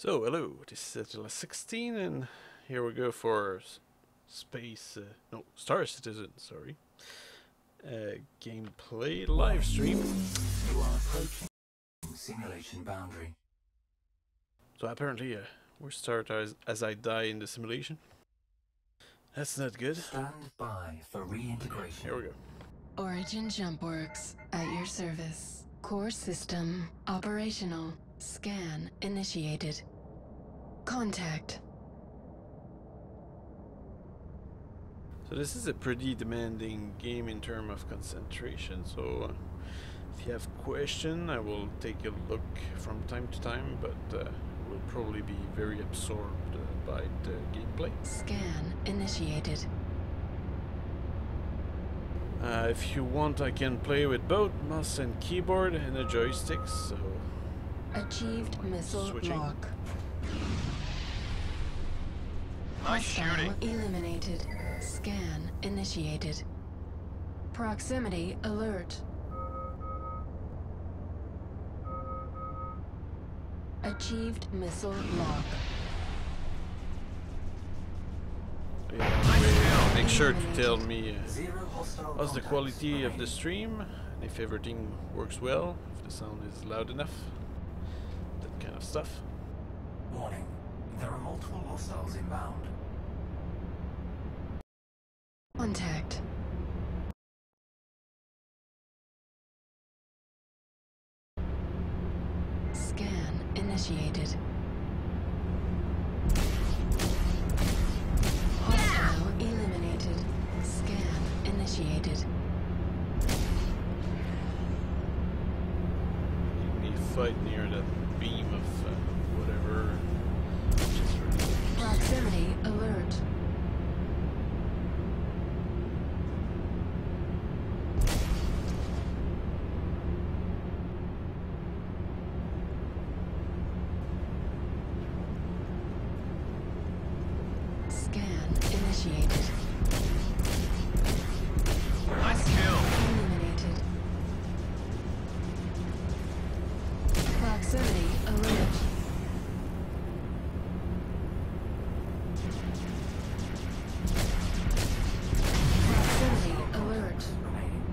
So, hello, this is Attila 16, and here we go for Star Citizen, sorry. Gameplay live stream. You are approaching simulation boundary. So apparently, we start as I die in the simulation. That's not good. Stand by for reintegration. Here we go. Origin Jump Works at your service. Core system operational. Scan initiated. Contact. So this is a pretty demanding game in terms of concentration, so if you have questions, I will take a look from time to time, but will probably be very absorbed by the gameplay. Scan initiated. If you want, I can play with both mouse and keyboard and a joystick, so... Achieved missile switching. lock. Nice shooting. Eliminated. Scan initiated. Proximity alert. Achieved missile lock. Yeah, make sure to tell me Zero hostile how's the contacts quality of the remaining. stream, and if everything works well, if the sound is loud enough, that kind of stuff. Warning. There are multiple hostiles inbound. Contact. Scan initiated. Hostile eliminated. Scan initiated. You fight near that beam of whatever. Just really Proximity alert. Scan initiated. nice kill. Eliminated. Proximity alert. Proximity alert. Remaining.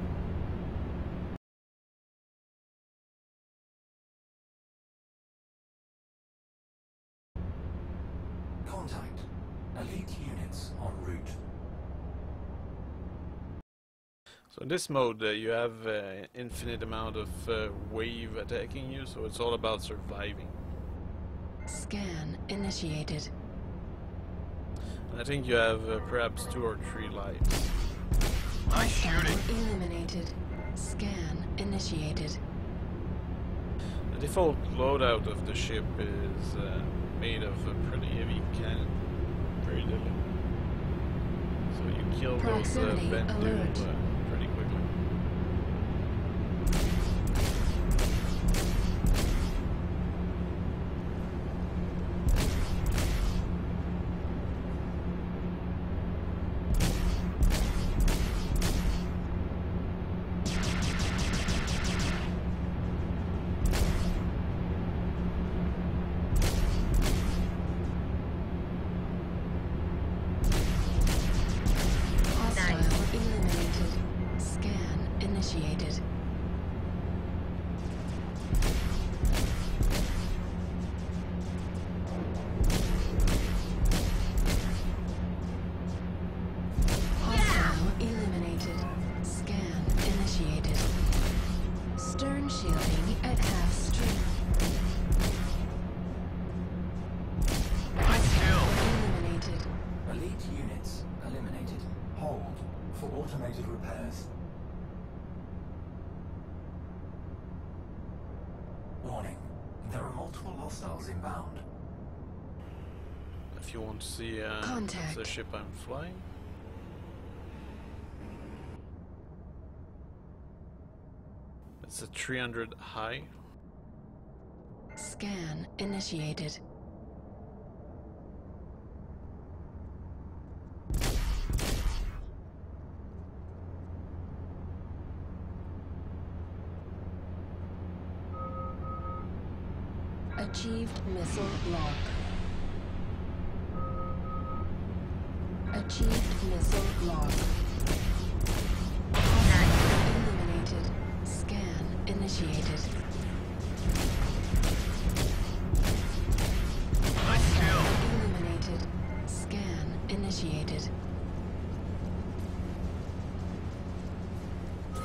Contact. Elite units en route. So in this mode, you have infinite amount of wave attacking you, so it's all about surviving. Scan initiated. And I think you have perhaps 2 or 3 lives. Nice shooting. Eliminated. Scan initiated. The default loadout of the ship is made of a pretty heavy cannon, very deadly. So you kill those Proximity Vendu alert. pretty quickly. Hostile eliminated. Scan initiated. Hostile eliminated. Scan initiated. Stern shielding at half strength. Nice kill. Eliminated. Elite units eliminated. Hold for automated repairs. Warning. There are multiple hostiles inbound. If you want to see Contact. the ship I'm flying. It's a 300 high. Scan initiated. Achieved missile lock. Achieved missile lock. Hostile eliminated. Scan initiated. Hostile eliminated. Scan initiated.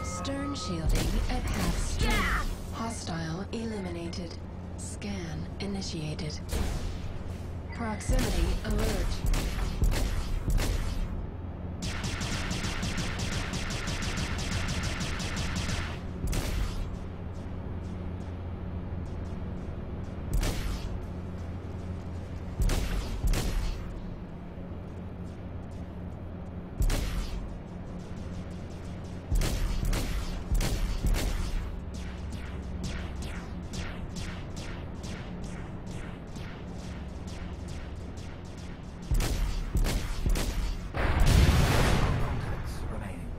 Stern shielding at half strength. Hostile eliminated. Scan initiated. Proximity alert. Contacts remaining.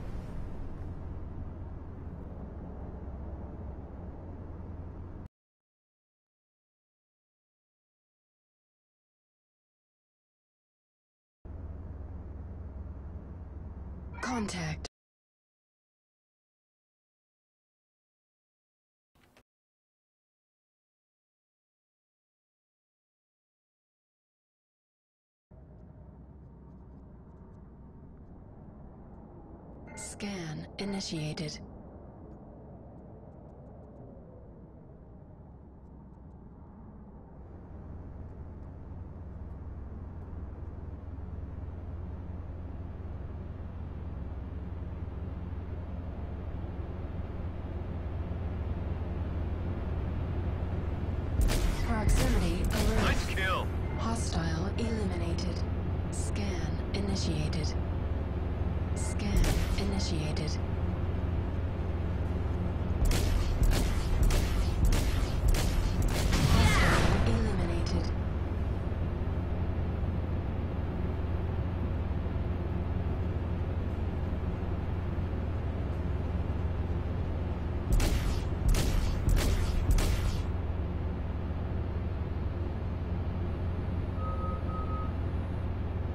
Contact. Scan initiated. Proximity alert. Nice kill. Hostile eliminated. Scan initiated. Scan initiated. Hostile eliminated.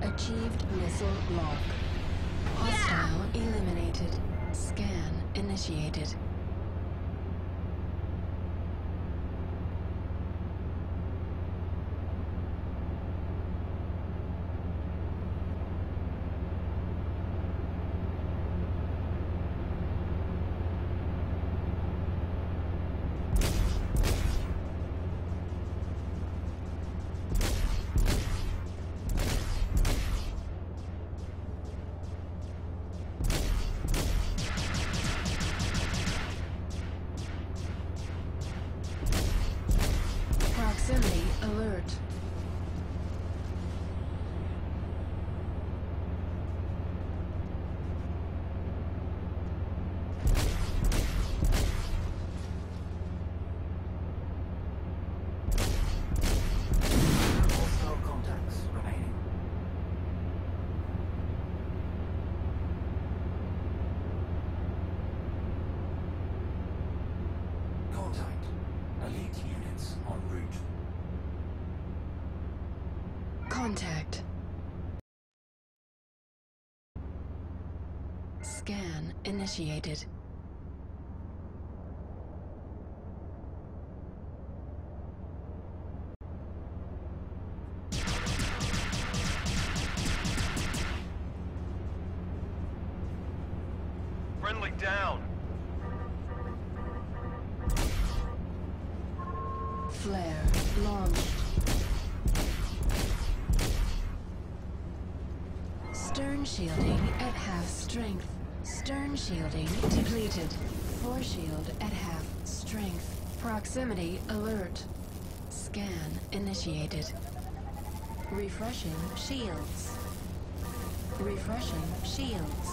Achieved missile lock. Hostile eliminated. Scan initiated. Proximity alert. Hostile contacts remaining. Contact. Elite units en route. Contact. Scan initiated. Friendly down. Flare launched. Stern shielding at half strength. Stern shielding depleted. Foreshield at half strength. Proximity alert. Scan initiated. Refreshing shields. Refreshing shields.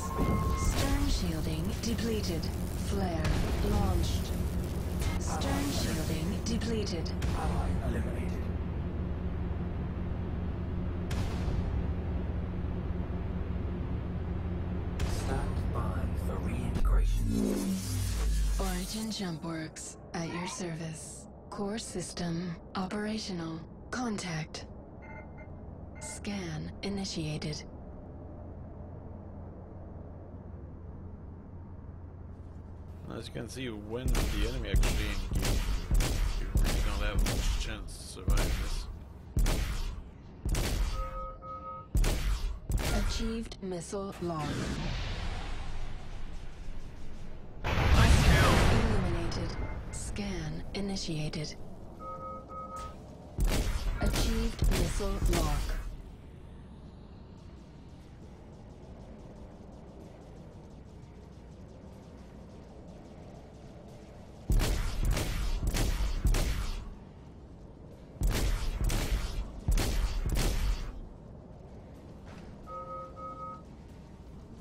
Stern shielding depleted. Flare launched. Stern shielding depleted. Ally eliminated. Stand by for reintegration. Origin Jump Works at your service. Core system operational. Contact. Scan initiated. As you can see, when the enemy actually engages, you really don't have much chance to survive this. Achieved missile lock. Eliminated. Scan initiated. Achieved missile lock.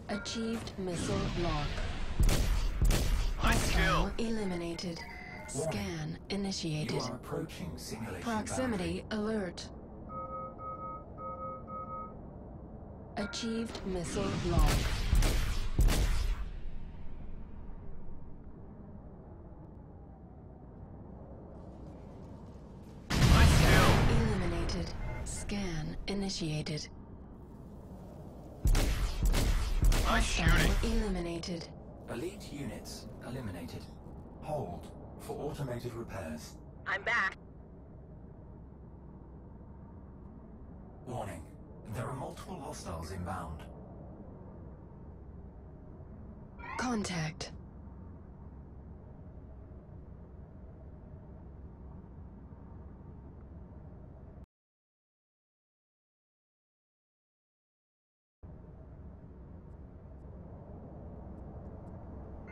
Achieved missile lock. Hostile eliminated. Scan initiated. You are approaching simulation Proximity alert. Achieved missile lock. Eliminated. Scan initiated. Hostile eliminated. Elite units eliminated. Hold for automated repairs. I'm back. Warning. There are multiple hostiles inbound. Contact.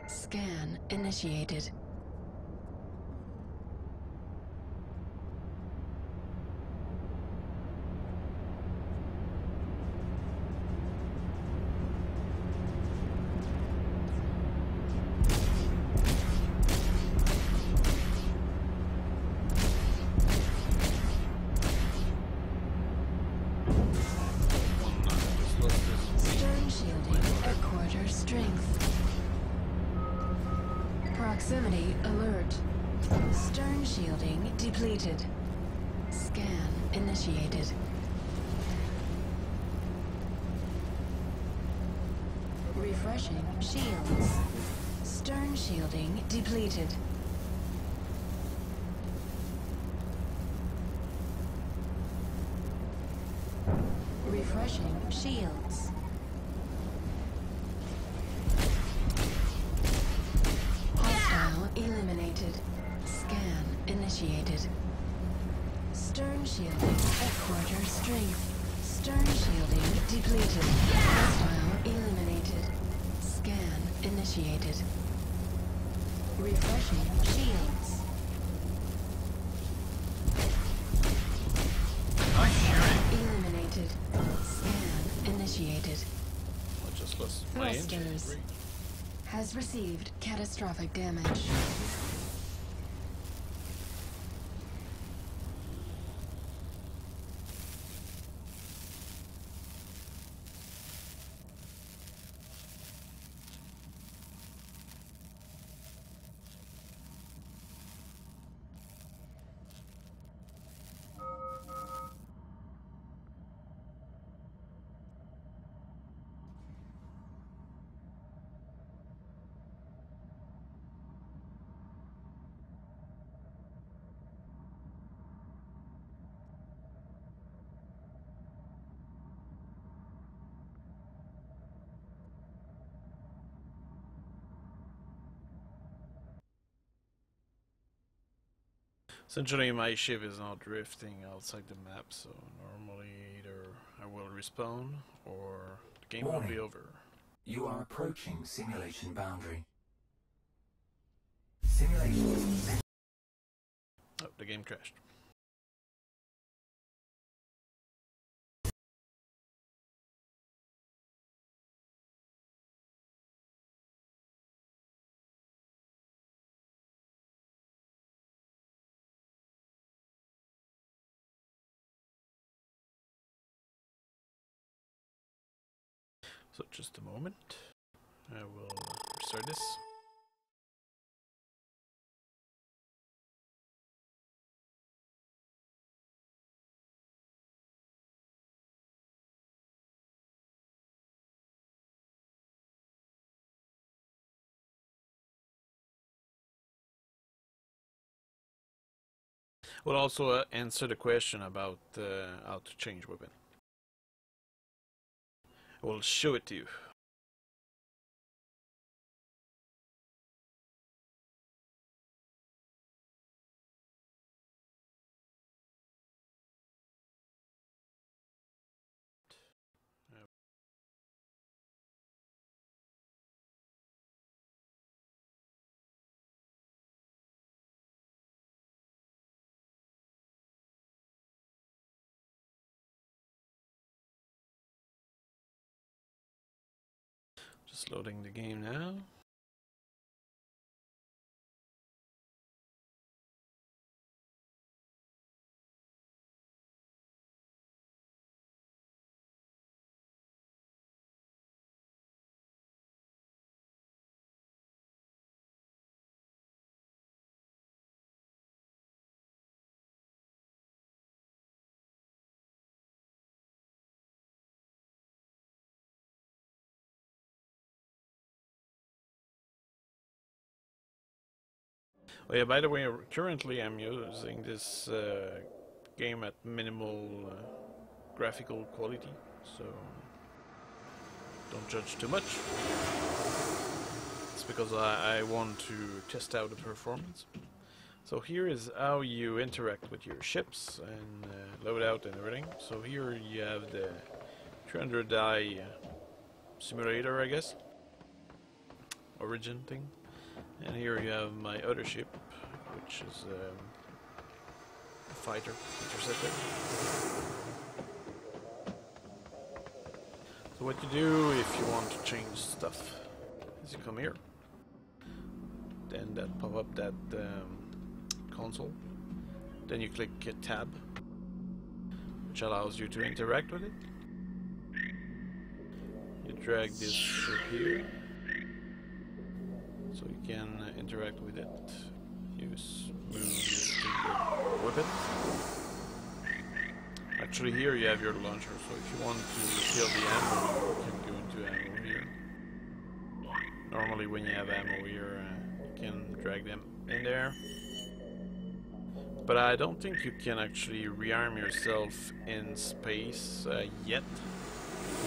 Scan initiated. Stern shielding at quarter strength. Proximity alert. Stern shielding depleted. Scan initiated. Refreshing shields. Stern shielding depleted. Refreshing shields. Hostile eliminated. Scan initiated. Stern shielding at quarter strength. Stern shielding depleted. Hostile eliminated. Scan initiated. Refreshing shields. Eliminated. Scan initiated. I just lost my engine. Thrusters. Great. Has received catastrophic damage. Essentially, my ship is now drifting outside the map, so normally either I will respawn or the game will be over. You are approaching simulation boundary. Simulation. Oh, the game crashed. So just a moment. I will restart this. We'll also answer the question about how to change weapon. We'll show it to you. Just loading the game now. Oh yeah, by the way, currently I'm using this game at minimal graphical quality, so don't judge too much. It's because I want to test out the performance. So here is how you interact with your ships and loadout and everything. So here you have the 300 die simulator, I guess, origin thing. And here you have my other ship, which is a fighter interceptor. So what you do if you want to change stuff is you come here, then that pop up that console, then you click tab, which allows you to interact with it. You drag this ship here, so you can interact with it. Use move to whip it. Actually, here you have your launcher, so if you want to fill the ammo, you can go into ammo here. Normally, when you have ammo here, you can drag them in there. But I don't think you can actually rearm yourself in space yet.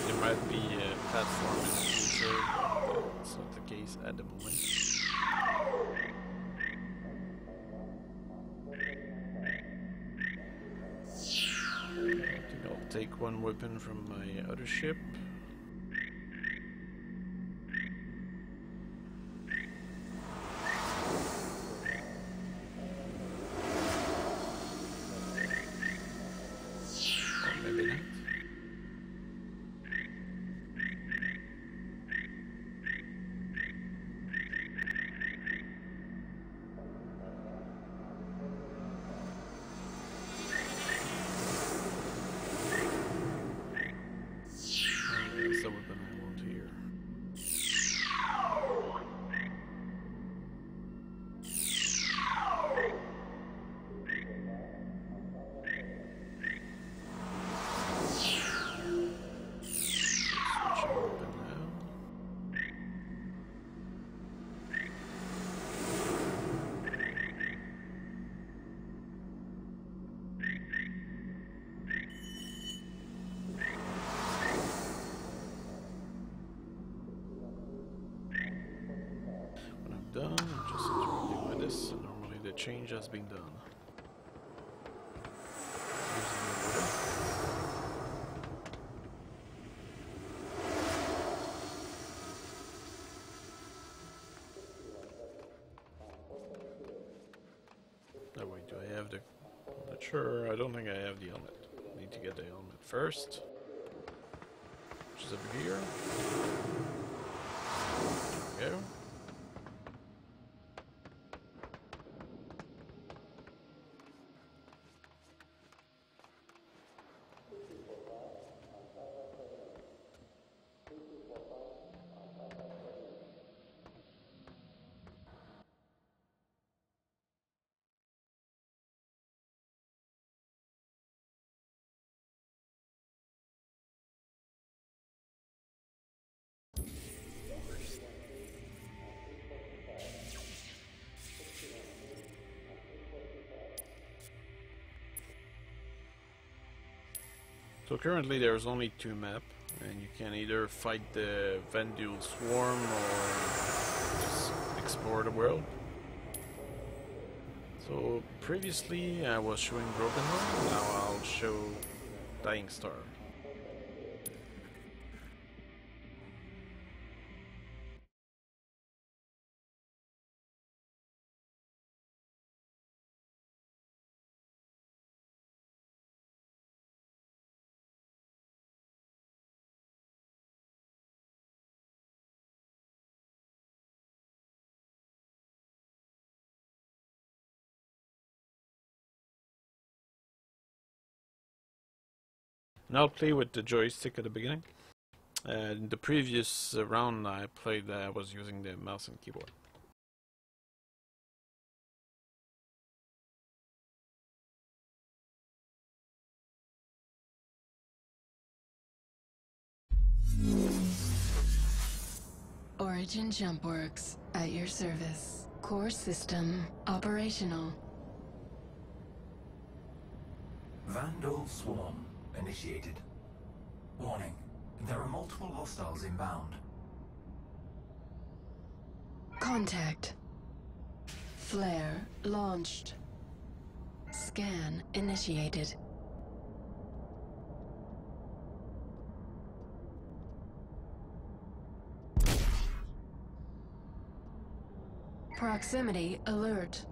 There might be a platform in the future, but it's not the case at the moment. I think I'll take one weapon from my other ship. Or maybe not. That's the weapon I want here. Switching weapon now. When I'm done, I'm just interacting with this. Normally the change has been done. Using the weapon. Oh wait, do I have the... I'm not sure, I don't think I have the helmet. Need to get the helmet first. Which is over here. There we go. So currently there's only 2 maps, and you can either fight the Vandal Swarm or just explore the world. So previously I was showing Broken Home, now I'll show Dying Star. And I'll play with the joystick at the beginning. In the previous round I played, I was using the mouse and keyboard. Origin Jump Works at your service. Core system operational. Vandal Swarm initiated. Warning, there are multiple hostiles inbound. Contact. Flare launched. Scan initiated. Proximity alert.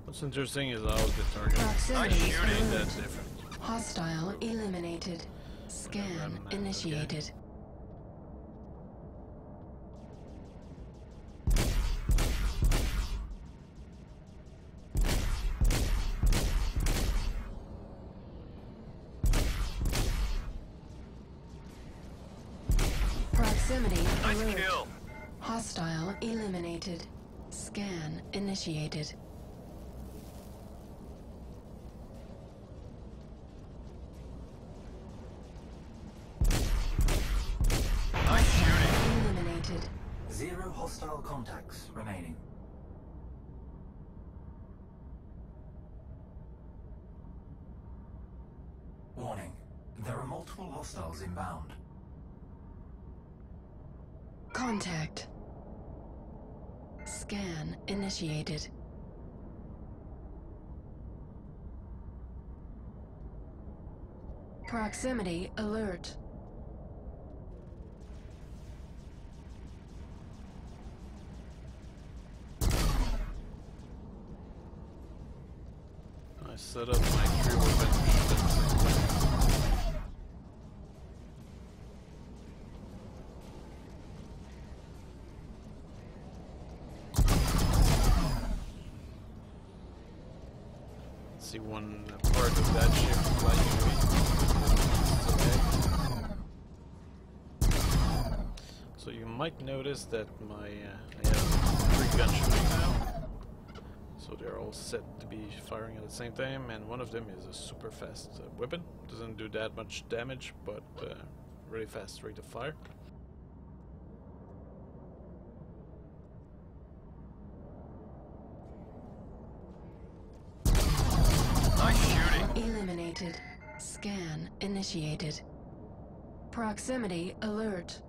What's interesting is how the target Proximity ain't that alert. different. Hostile eliminated. Scan initiated. Proximity alert. Kill. Hostile eliminated. Scan initiated. Hostile eliminated. 0 hostile contacts remaining. Warning, there are multiple hostiles inbound. Contact. Scan initiated. Proximity alert. I set up my 3 weapons. See one part of that ship flying away. So you might notice that my I have 3 gun shooting now. So they're all set to be firing at the same time, and one of them is a super fast weapon. Doesn't do that much damage, but really fast rate of fire. Nice shooting. Eliminated. Scan initiated. Proximity alert.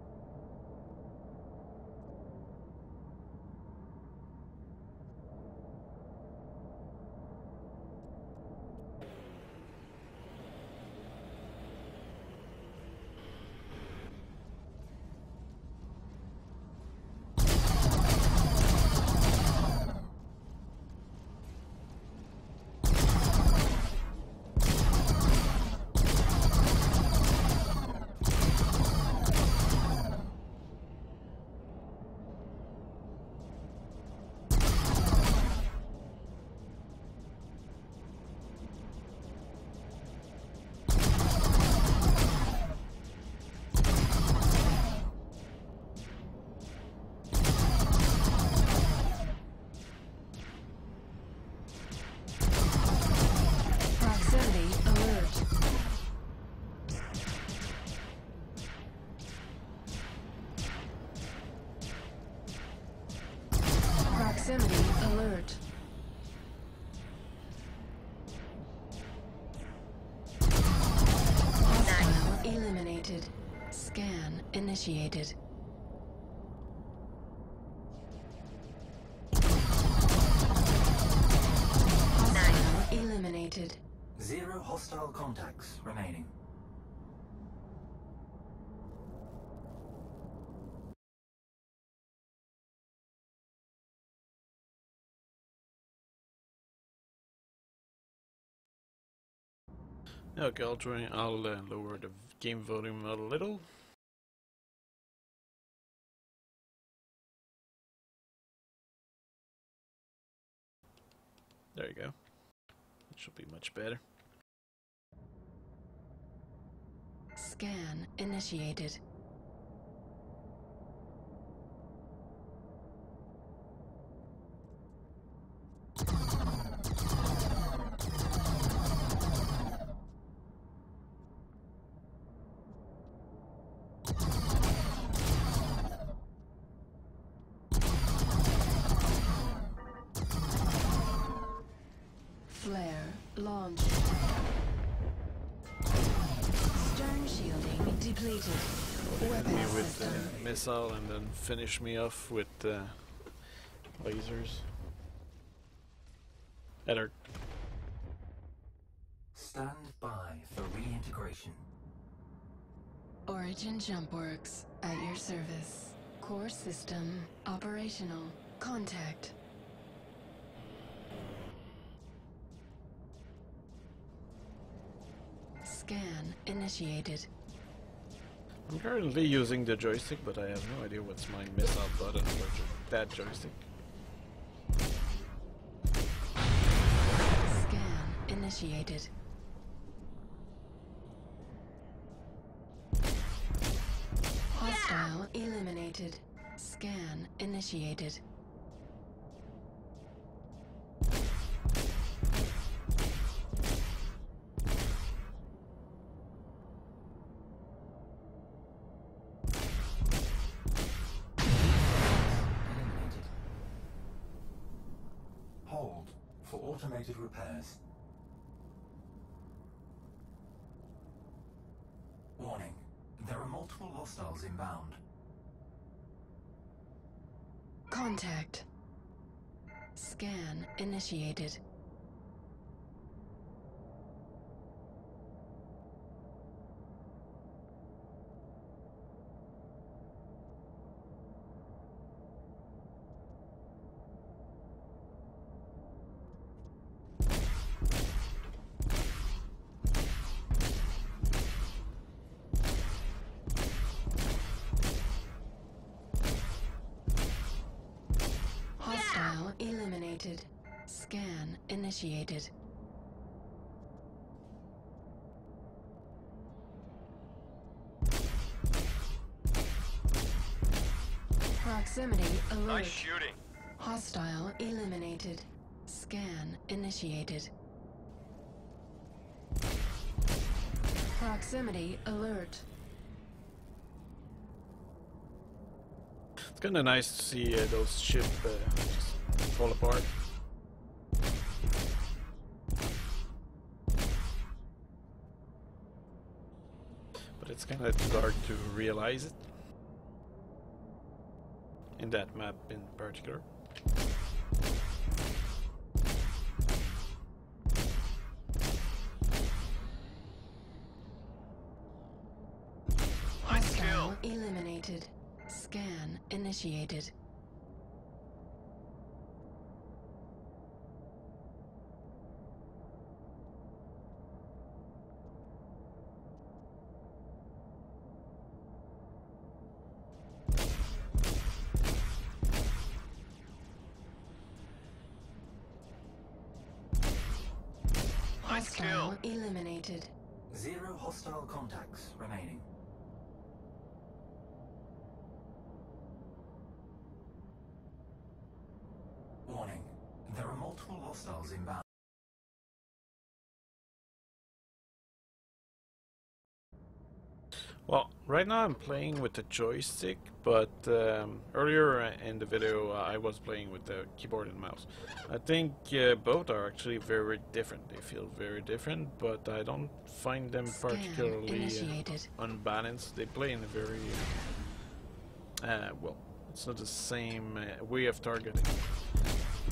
initiated. Hostile eliminated. 0 hostile contacts remaining. Okay, I'll lower the game volume a little. There you go. It should be much better. Scan initiated. Flare launched. Stern shielding depleted. Hit Weapon me with system. the missile and then finish me off with lasers. Alert. Stand by for reintegration. Origin Jump Works at your service. Core system operational. Contact. Scan initiated. I'm currently using the joystick, but I have no idea what's my missile button for that joystick. Scan initiated. Hostile eliminated. Scan initiated. Eliminated. Hold for automated repairs. Warning. There are multiple hostiles inbound. Contact. Scan initiated. Hostile eliminated. Scan initiated. Proximity alert. Nice shooting. Hostile eliminated. Scan initiated. Proximity alert. It's kind of nice to see those ships just fall apart. But it's kind of too hard to realize it. In that map in particular. Nice kill. Hostile eliminated. Scan initiated. Nice kill. Hostile eliminated. 0 hostile contacts remaining. Warning. There are multiple hostiles inbound. Well, right now I'm playing with the joystick, but earlier in the video I was playing with the keyboard and mouse. I think both are actually very different. They feel very different, but I don't find them Scan particularly initiated. unbalanced. They play in a very Well, it's not the same way of targeting.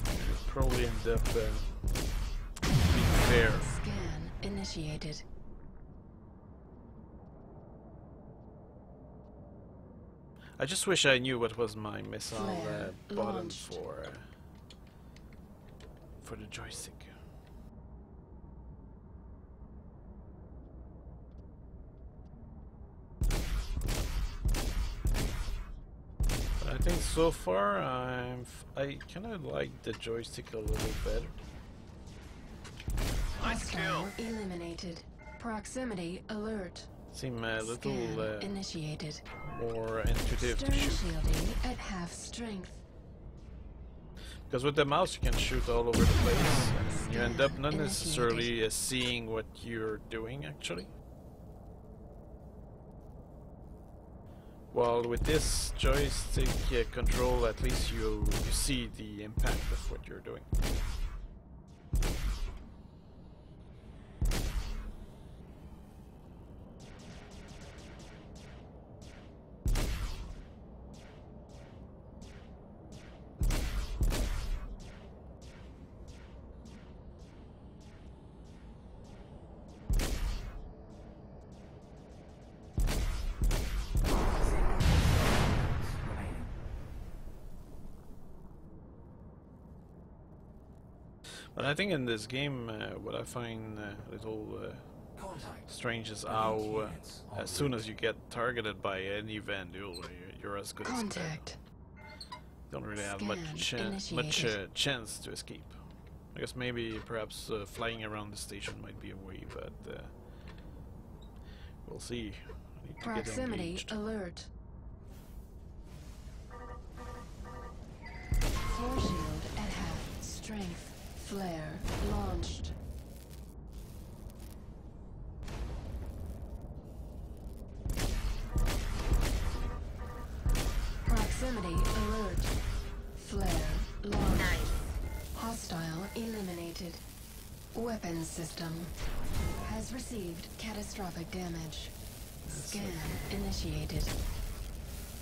You'll probably end up being fair. Scan initiated. I just wish I knew what was my missile Flare button launched. for the joystick. I think so far I kind of like the joystick a little better. Nice kill. Hostile eliminated. Proximity alert. Seem a little Scan initiated. more intuitive to Stern shoot. shielding at half strength. Because with the mouse you can shoot all over the place and you end up not Initiated. necessarily seeing what you're doing actually. While with this joystick control, at least you see the impact of what you're doing. But I think in this game, what I find a little Contact. strange is how as soon as you get targeted by any Vandal, you're as good as dead. Contact. Don't really have Scan much initiated. chance to escape. I guess maybe perhaps flying around the station might be a way, but we'll see. I need to get Proximity engaged. alert. Force shield at half strength. Flare launched. Proximity alert. Flare launched. Nice. Hostile eliminated. Weapons system has received catastrophic damage. Scan initiated.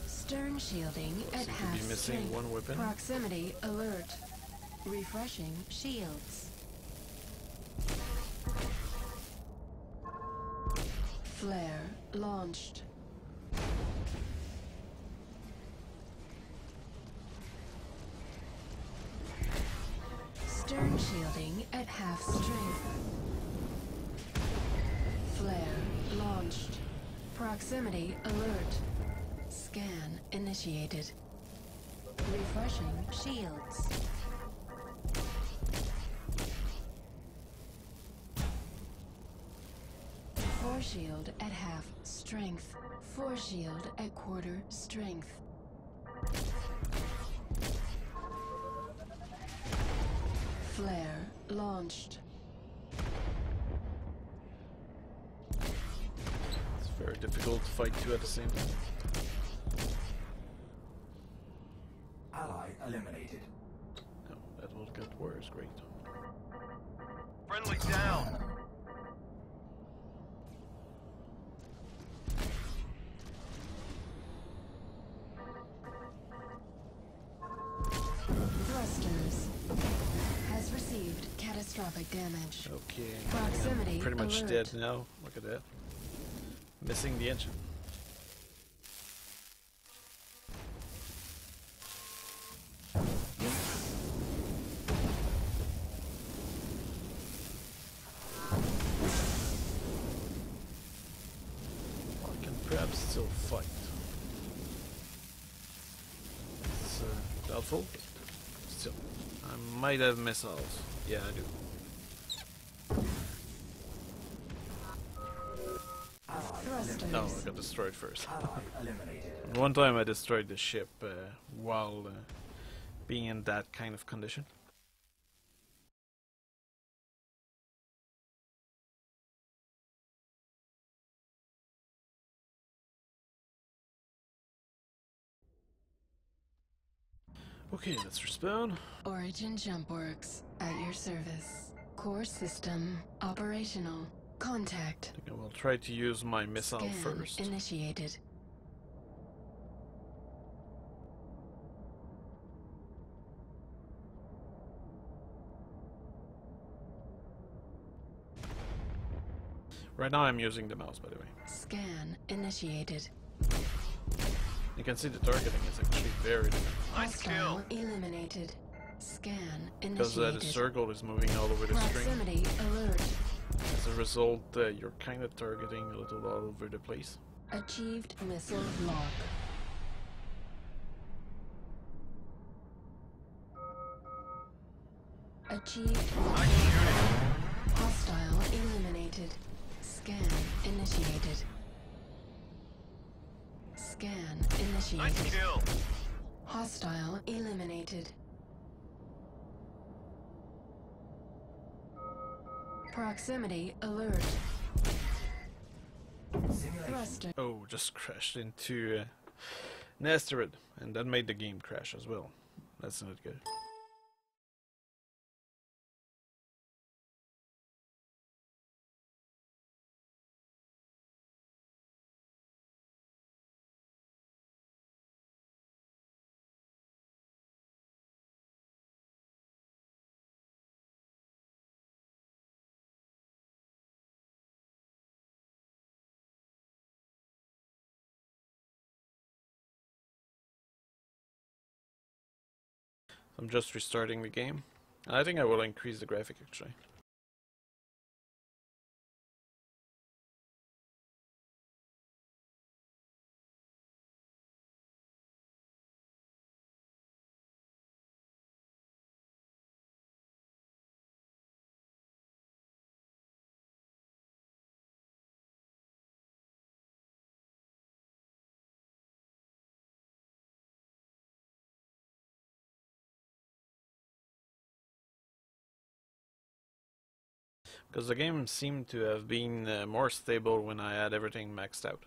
Stern shielding Seem at to half be missing strength. one weapon. Proximity alert. Refreshing shields. Flare launched. Stern shielding at half strength. Flare launched. Proximity alert. Scan initiated. Refreshing shields. Force shield at half strength. Force shield at quarter strength. Flare launched. It's very difficult to fight two at the same time. Ally eliminated. No, that will get worse. Great. Friendly down. Thrusters has received catastrophic damage. Okay. Proximity I'm pretty much alert. dead now. Look at that. Missing the engine. I can perhaps still fight. It's doubtful. Still, I might have missiles. Yeah, I do. Ally Thrusters. No, I got destroyed first. Ally eliminated. And one time I destroyed the ship while being in that kind of condition. Okay, let's respawn. Origin jump works at your service. Core system operational. Contact. I think I will try to use my missile Scan first. initiated. Right now I'm using the mouse, by the way. Scan initiated. You can see the targeting is actually very different. Hostile eliminated. Scan Because initiated. the circle is moving all over the string. Proximity alert. As a result, you're kind of targeting a little all over the place. Achieved missile lock. Achieved. I can shoot it. Hostile eliminated. Scan initiated. Scan Nice initiated. kill. Hostile eliminated. Proximity alert. Simulation. Thruster. Oh, just crashed into an asteroid, and that made the game crash as well. That's not good. I'm just restarting the game. I think I will increase the graphic actually. Because the game seemed to have been more stable when I had everything maxed out.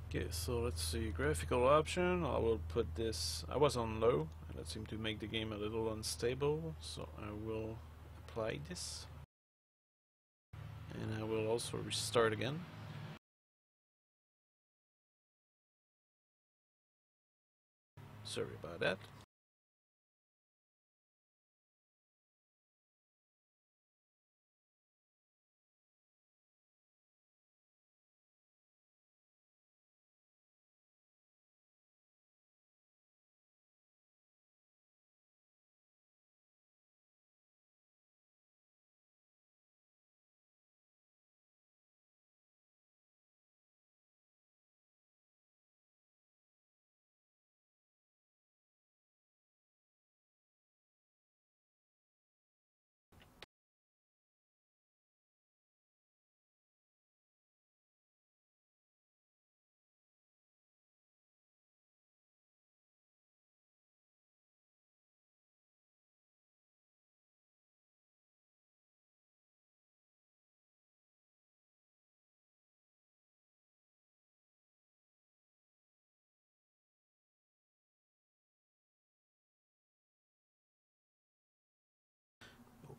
Okay, so let's see, graphical option, I will put this, I was on low, and that seemed to make the game a little unstable, so I will apply this. And I will also restart again. Sorry about that.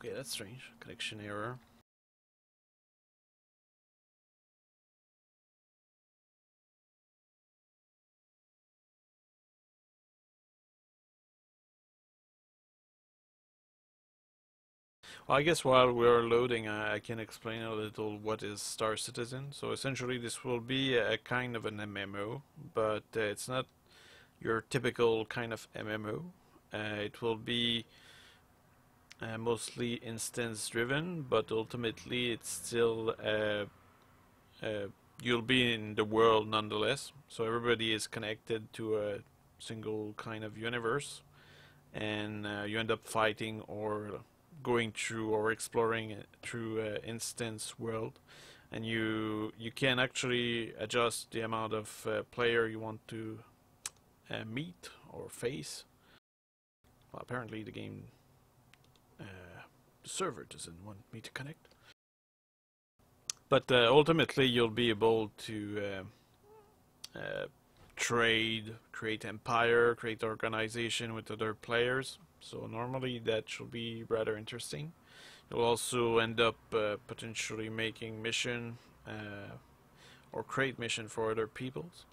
Okay, that's strange, connection error. Well, I guess while we're loading, I can explain a little what is Star Citizen. So essentially, this will be a kind of an MMO, but it's not your typical kind of MMO. It will be mostly instance driven, but ultimately it's still you'll be in the world nonetheless. So everybody is connected to a single kind of universe, and you end up fighting or going through or exploring through instance world, and you can actually adjust the amount of player you want to meet or face. Well, apparently the game server doesn't want me to connect, but ultimately you'll be able to trade, create empire, create organization with other players. So normally that should be rather interesting. You'll also end up potentially making mission or create mission for other peoples.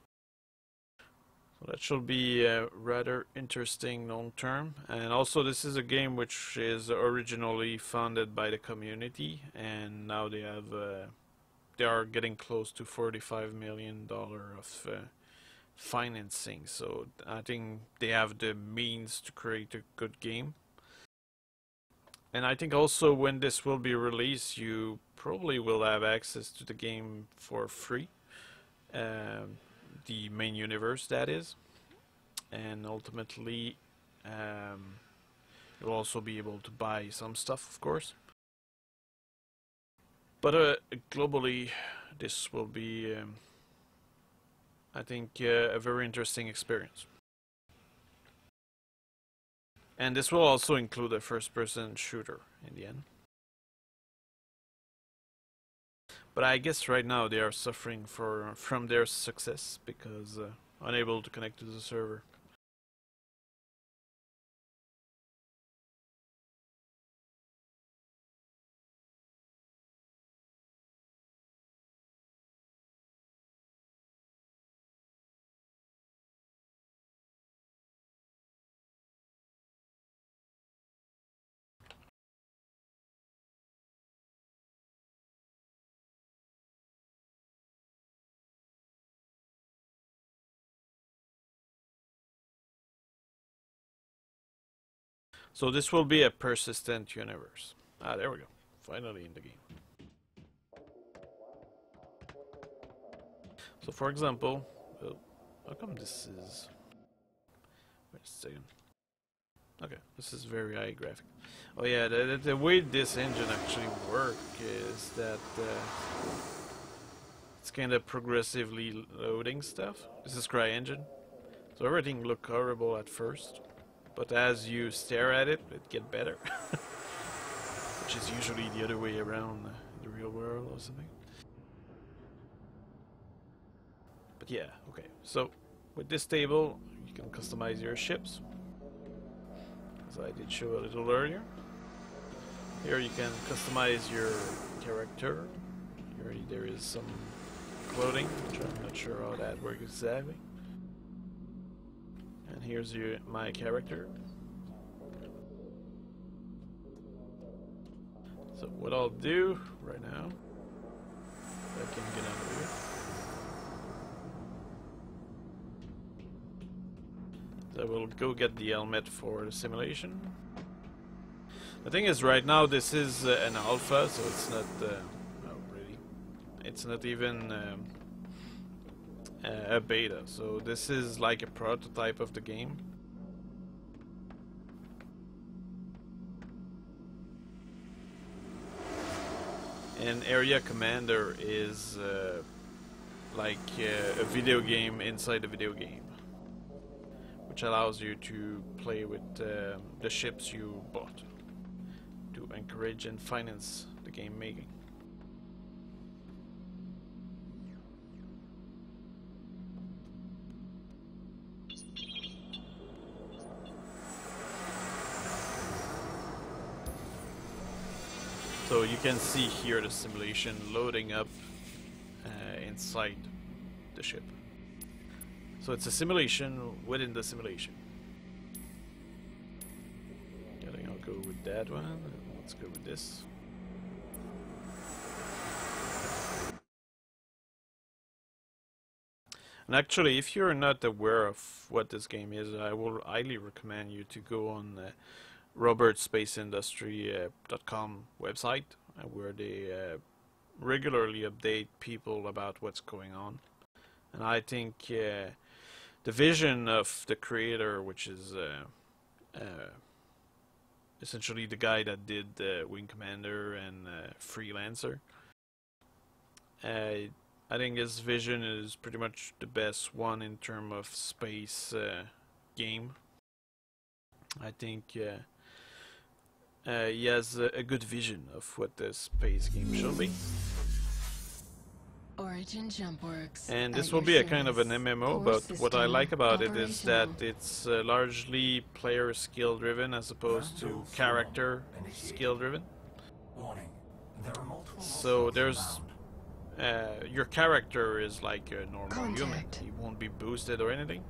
So that should be rather interesting long term. And also this is a game which is originally funded by the community, and now they have they are getting close to $45 million of financing, so I think they have the means to create a good game. And I think also when this will be released, you probably will have access to the game for free, the main universe that is, and ultimately you'll also be able to buy some stuff, of course. But globally this will be I think a very interesting experience. And this will also include a first-person shooter in the end. But I guess right now they are suffering from their success because unable to connect to the server. So this will be a persistent universe. Ah, there we go. Finally in the game. So for example, how come this is... Wait a second. Okay, this is very high graphic. Oh yeah, the way this engine actually works is that it's kind of progressively loading stuff. This is CryEngine, so everything looks horrible at first, but as you stare at it, it gets better. Which is usually the other way around in the real world or something. But yeah, okay. So with this table, you can customize your ships, as I did show a little earlier. Here you can customize your character. Here there is some clothing, which I'm not sure how that works exactly. And here's my character. So what I'll do right now, if I can get out of here. So I will go get the helmet for the simulation. The thing is, right now this is an alpha, so it's not. Oh, really? It's not even a beta. So this is like a prototype of the game. And Area Commander is like a video game inside a video game, which allows you to play with the ships you bought to encourage and finance the game making. So you can see here the simulation loading up inside the ship. So it's a simulation within the simulation. I think I'll go with that one. let's go with this. And actually, if you're not aware of what this game is, I will highly recommend you to go on robertspaceindustry.com website, where they regularly update people about what's going on. And I think the vision of the creator, which is essentially the guy that did Wing Commander and Freelancer, I think his vision is pretty much the best one in terms of space game. I think he has a good vision of what the space game should be. Origin Jump Works. And this at will your be a kind of an service. MMO, Core but what I system like about it is that operational. it's largely player skill driven as opposed to character skill driven. Warning. There are multiple So hostiles there's inbound. your character is like a normal human. Contact. He won't be boosted or anything.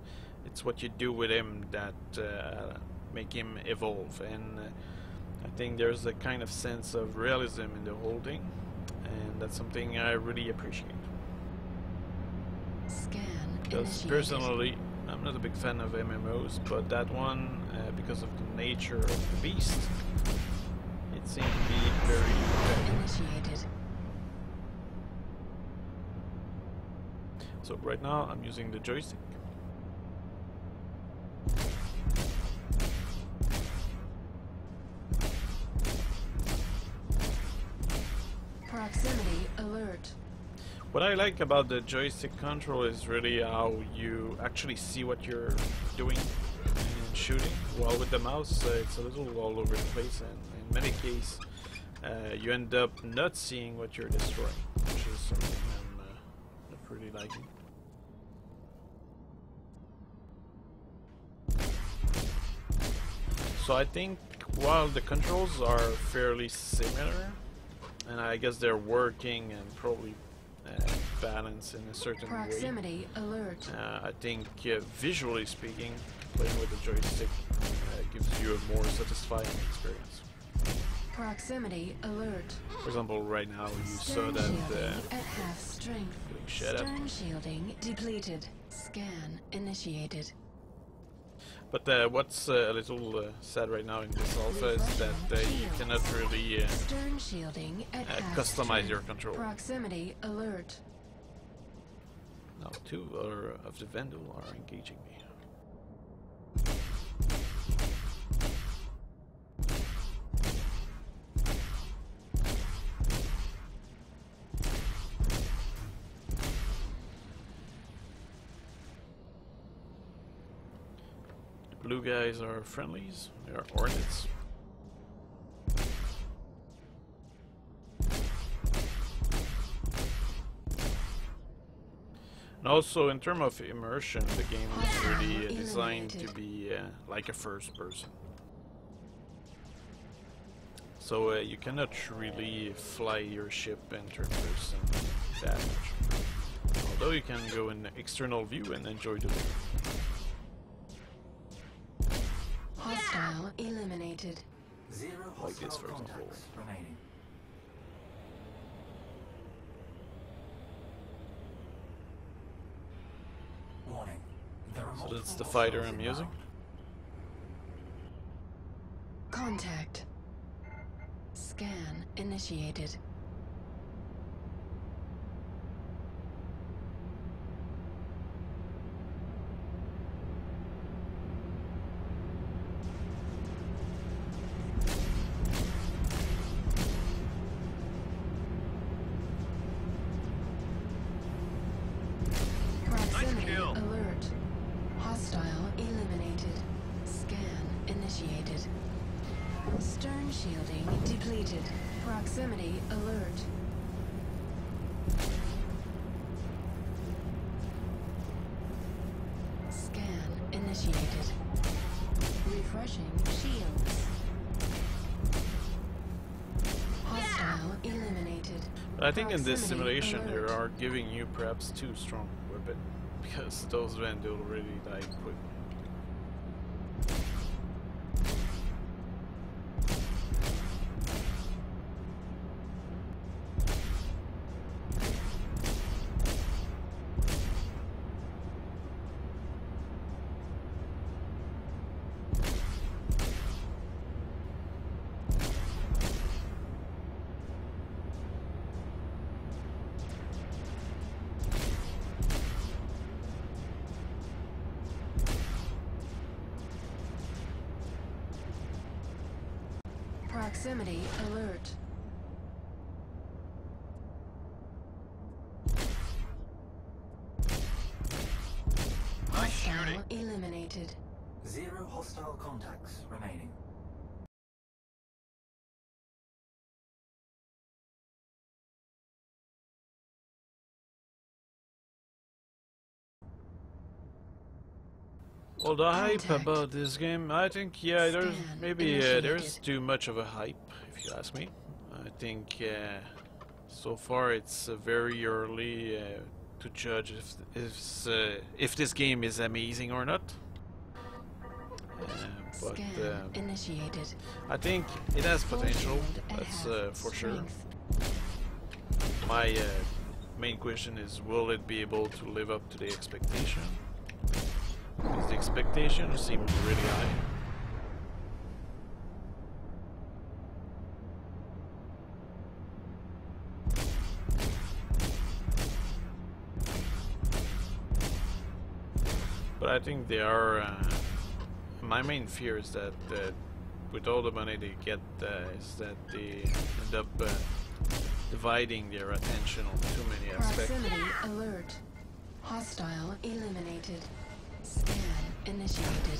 It's what you do with him that make him evolve, and I think there's a kind of sense of realism in the whole thing, and that's something I really appreciate. Scan Because initiated. personally, I'm not a big fan of MMOs, but that one, because of the nature of the beast, it seemed to be very Initiated. So right now I'm using the joystick. Proximity alert. What I like about the joystick control is really how you actually see what you're doing in shooting, while with the mouse it's a little all over the place, and in many cases you end up not seeing what you're destroying, which is something I'm pretty liking. So I think while the controls are fairly similar, and I guess they're working and probably balanced in a certain way, Proximity alert. I think visually speaking, playing with the joystick gives you a more satisfying experience. Proximity alert. For example, right now you saw Stern that shielding at half strength. shut up. Stern shielding depleted. Scan initiated. But what's a little sad right now in this alpha is that you cannot really Stern shielding at half customize strength. your control. Proximity alert. Now two of the Vandal are engaging me. The blue guys are friendlies, they are Hornets. And also, in terms of immersion, the game is really designed to be like a first person. So you cannot really fly your ship in third person that much. Although you can go in external view and enjoy the view. Hostile eliminated. 0 Like this, hostile for example. contacts remaining. Warning. There are So multiple that's the fighter hostiles I'm using. inbound. Contact. Scan initiated. Proximity kill. alert. Hostile eliminated. Scan initiated. Stern shielding depleted. Proximity alert. Scan initiated. Refreshing shields. Hostile eliminated. But I think in this Proximity simulation they alert. are giving you perhaps too strong weapon, because those Vandal really die quickly. Proximity alert. Nice Hostile shooting. eliminated. 0 hostile contacts remaining. Well, the hype Contact. about this game, I think, yeah, there's Scan maybe there's initiated. too much of a hype, if you ask me. I think so far it's very early to judge if this game is amazing or not. But Scan initiated. I think it has Full potential. shield at That's half for sure. strength. My main question is, will it be able to live up to the expectation? Because the expectation seems really high. But I think they are. My main fear is that with all the money they get, is that they end up dividing their attention on too many aspects. Proximity alert. Hostile eliminated. Scan initiated.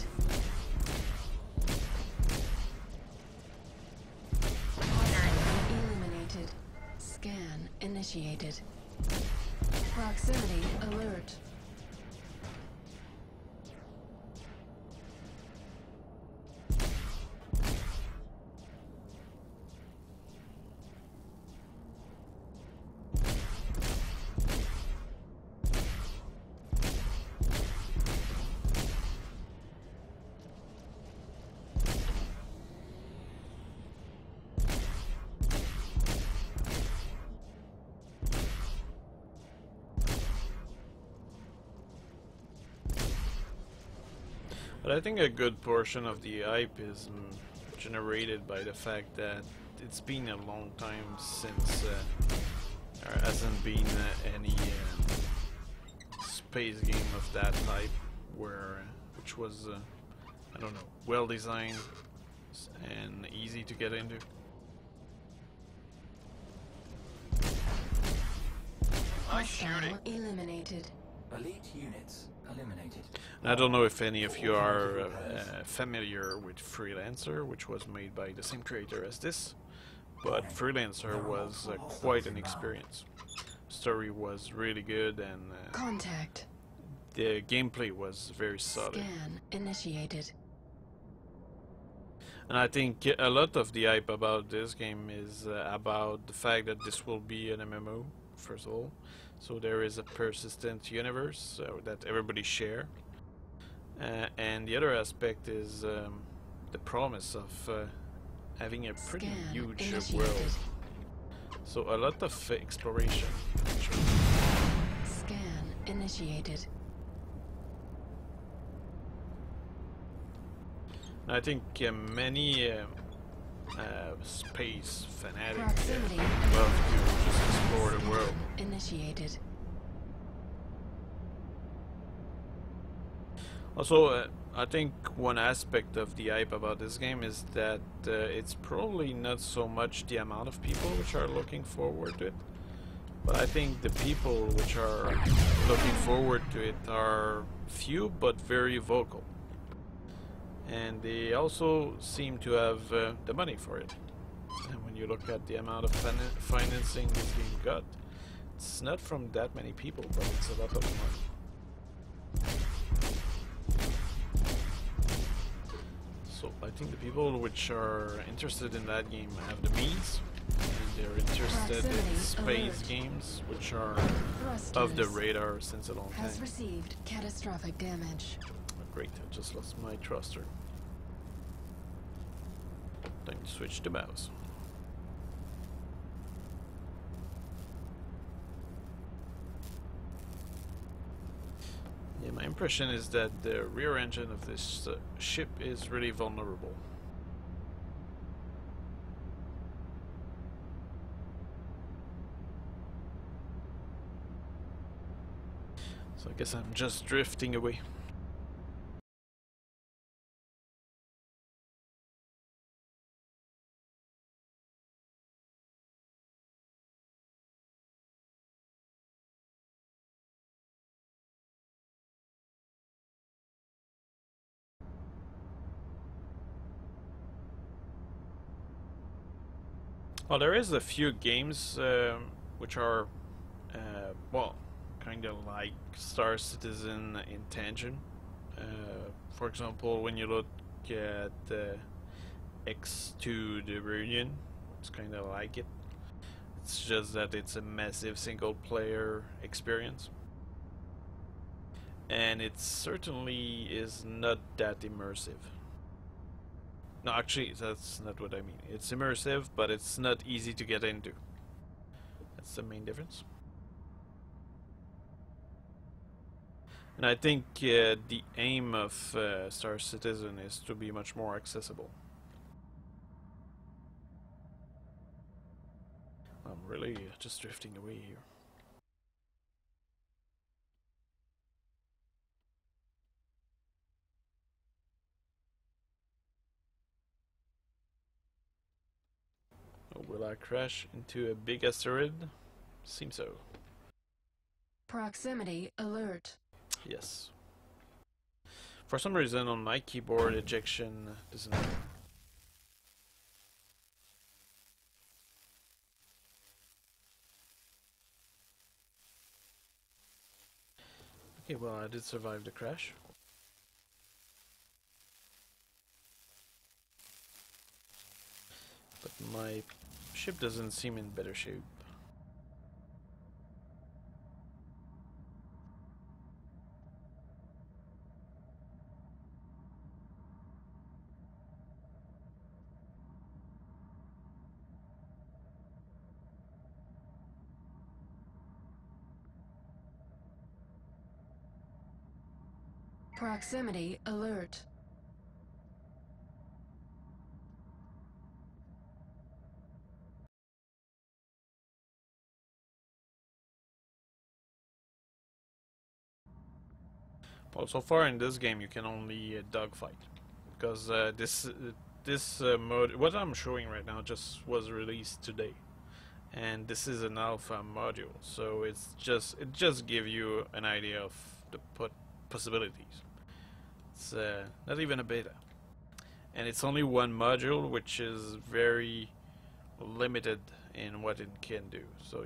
Hostile eliminated. Scan initiated. Proximity alert. But I think a good portion of the hype is generated by the fact that it's been a long time since there hasn't been any space game of that type, which was I don't know, well designed and easy to get into. Nice shooting. Hostile eliminated. Elite units eliminated. And I don't know if any of you are familiar with Freelancer, which was made by the same creator as this, but Freelancer was quite an experience. Story was really good and Contact. the gameplay was very solid. Scan initiated. And I think a lot of the hype about this game is about the fact that this will be an MMO, first of all. So there is a persistent universe that everybody share. And the other aspect is the promise of having a pretty Scan huge initiated. world. So a lot of exploration. Scan initiated. I think many space fanatics Proximity love to just explore the world. initiated. Also, I think one aspect of the hype about this game is that it's probably not so much the amount of people which are looking forward to it, but I think the people which are looking forward to it are few but very vocal. And they also seem to have the money for it. And when you look at the amount of financing this game got, it's not from that many people, but it's a lot of money. So I think the people which are interested in that game have the means, and they're interested in space games, which are off the radar since a long time. Has received catastrophic damage. Great, I just lost my thruster. Time to switch to mouse. Yeah, my impression is that the rear engine of this ship is really vulnerable. So I guess I'm just drifting away. Well, there is a few games which are, well, kind of like Star Citizen in tangent. For example, when you look at X2 the Reunion, it's kind of like it. It's just that it's a massive single player experience. And it certainly is not that immersive. No, actually, that's not what I mean. It's immersive, but it's not easy to get into. That's the main difference. And I think the aim of Star Citizen is to be much more accessible. I'm really just drifting away here. Oh, will I crash into a big asteroid? Seems so. Proximity alert. Yes. For some reason on my keyboard ejection doesn't happen. Okay, well, I did survive the crash. But my ship doesn't seem in better shape. Proximity alert. Well, so far in this game you can only dogfight. Because this mode, what I'm showing right now just was released today. And this is an alpha module, so it just gives you an idea of the possibilities. It's not even a beta, and it's only one module, which is very limited in what it can do. So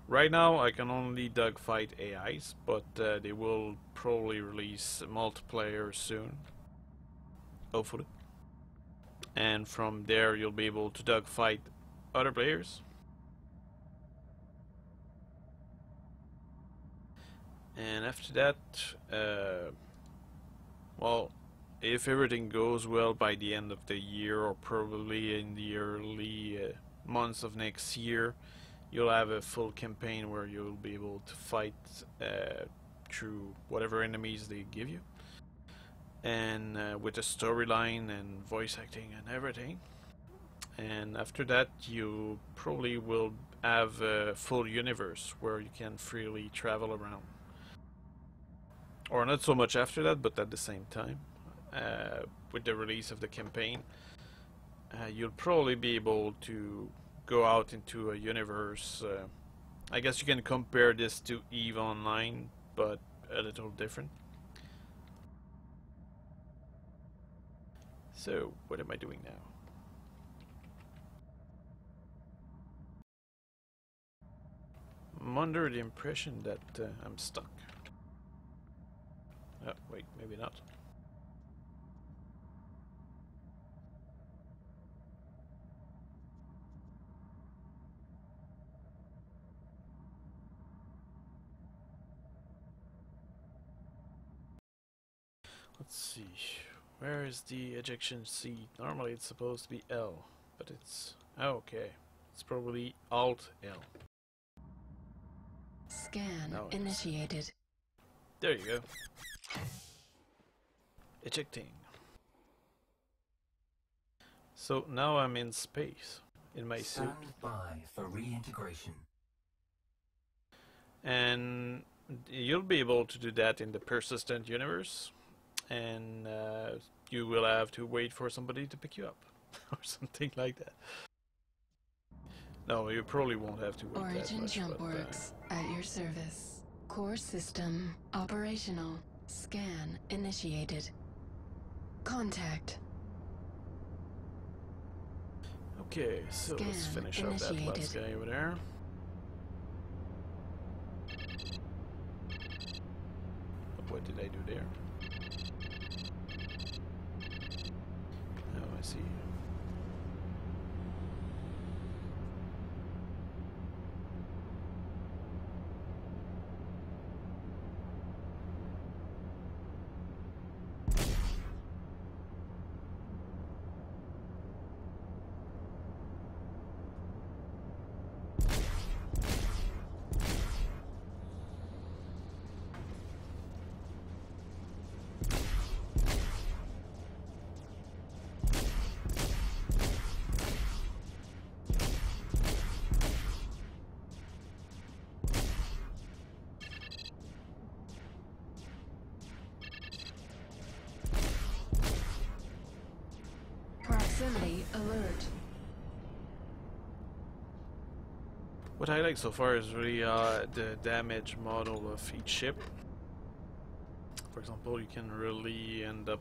right now I can only dogfight AIs, but they will probably release multiplayer soon, hopefully. And from there you'll be able to dogfight other players. And after that, well, if everything goes well by the end of the year, or probably in the early months of next year, you'll have a full campaign where you'll be able to fight through whatever enemies they give you. And with a storyline and voice acting and everything. And after that, you probably will have a full universe where you can freely travel around. Or not so much after that, but at the same time, with the release of the campaign, you'll probably be able to go out into a universe. I guess you can compare this to EVE Online, but a little different. So, what am I doing now? I'm under the impression that I'm stuck. Oh, wait, maybe not. Let's see. Where is the ejection seat? Normally it's supposed to be L, but it's... Oh, okay. It's probably Alt L. Scan Now initiated. There you go. Ejecting. So now I'm in space, in my suit. Stand by for reintegration. And you'll be able to do that in the persistent universe. And you will have to wait for somebody to pick you up. Or something like that. No, you probably won't have to wait Origin that much. jump But, works at your service. Core system operational. Scan initiated. Contact. Okay, so let's Scan finish up that last initiated. guy over there. What did I do there? Oh, I see. Proximity alert. What I like so far is really the damage model of each ship. For example, you can really end up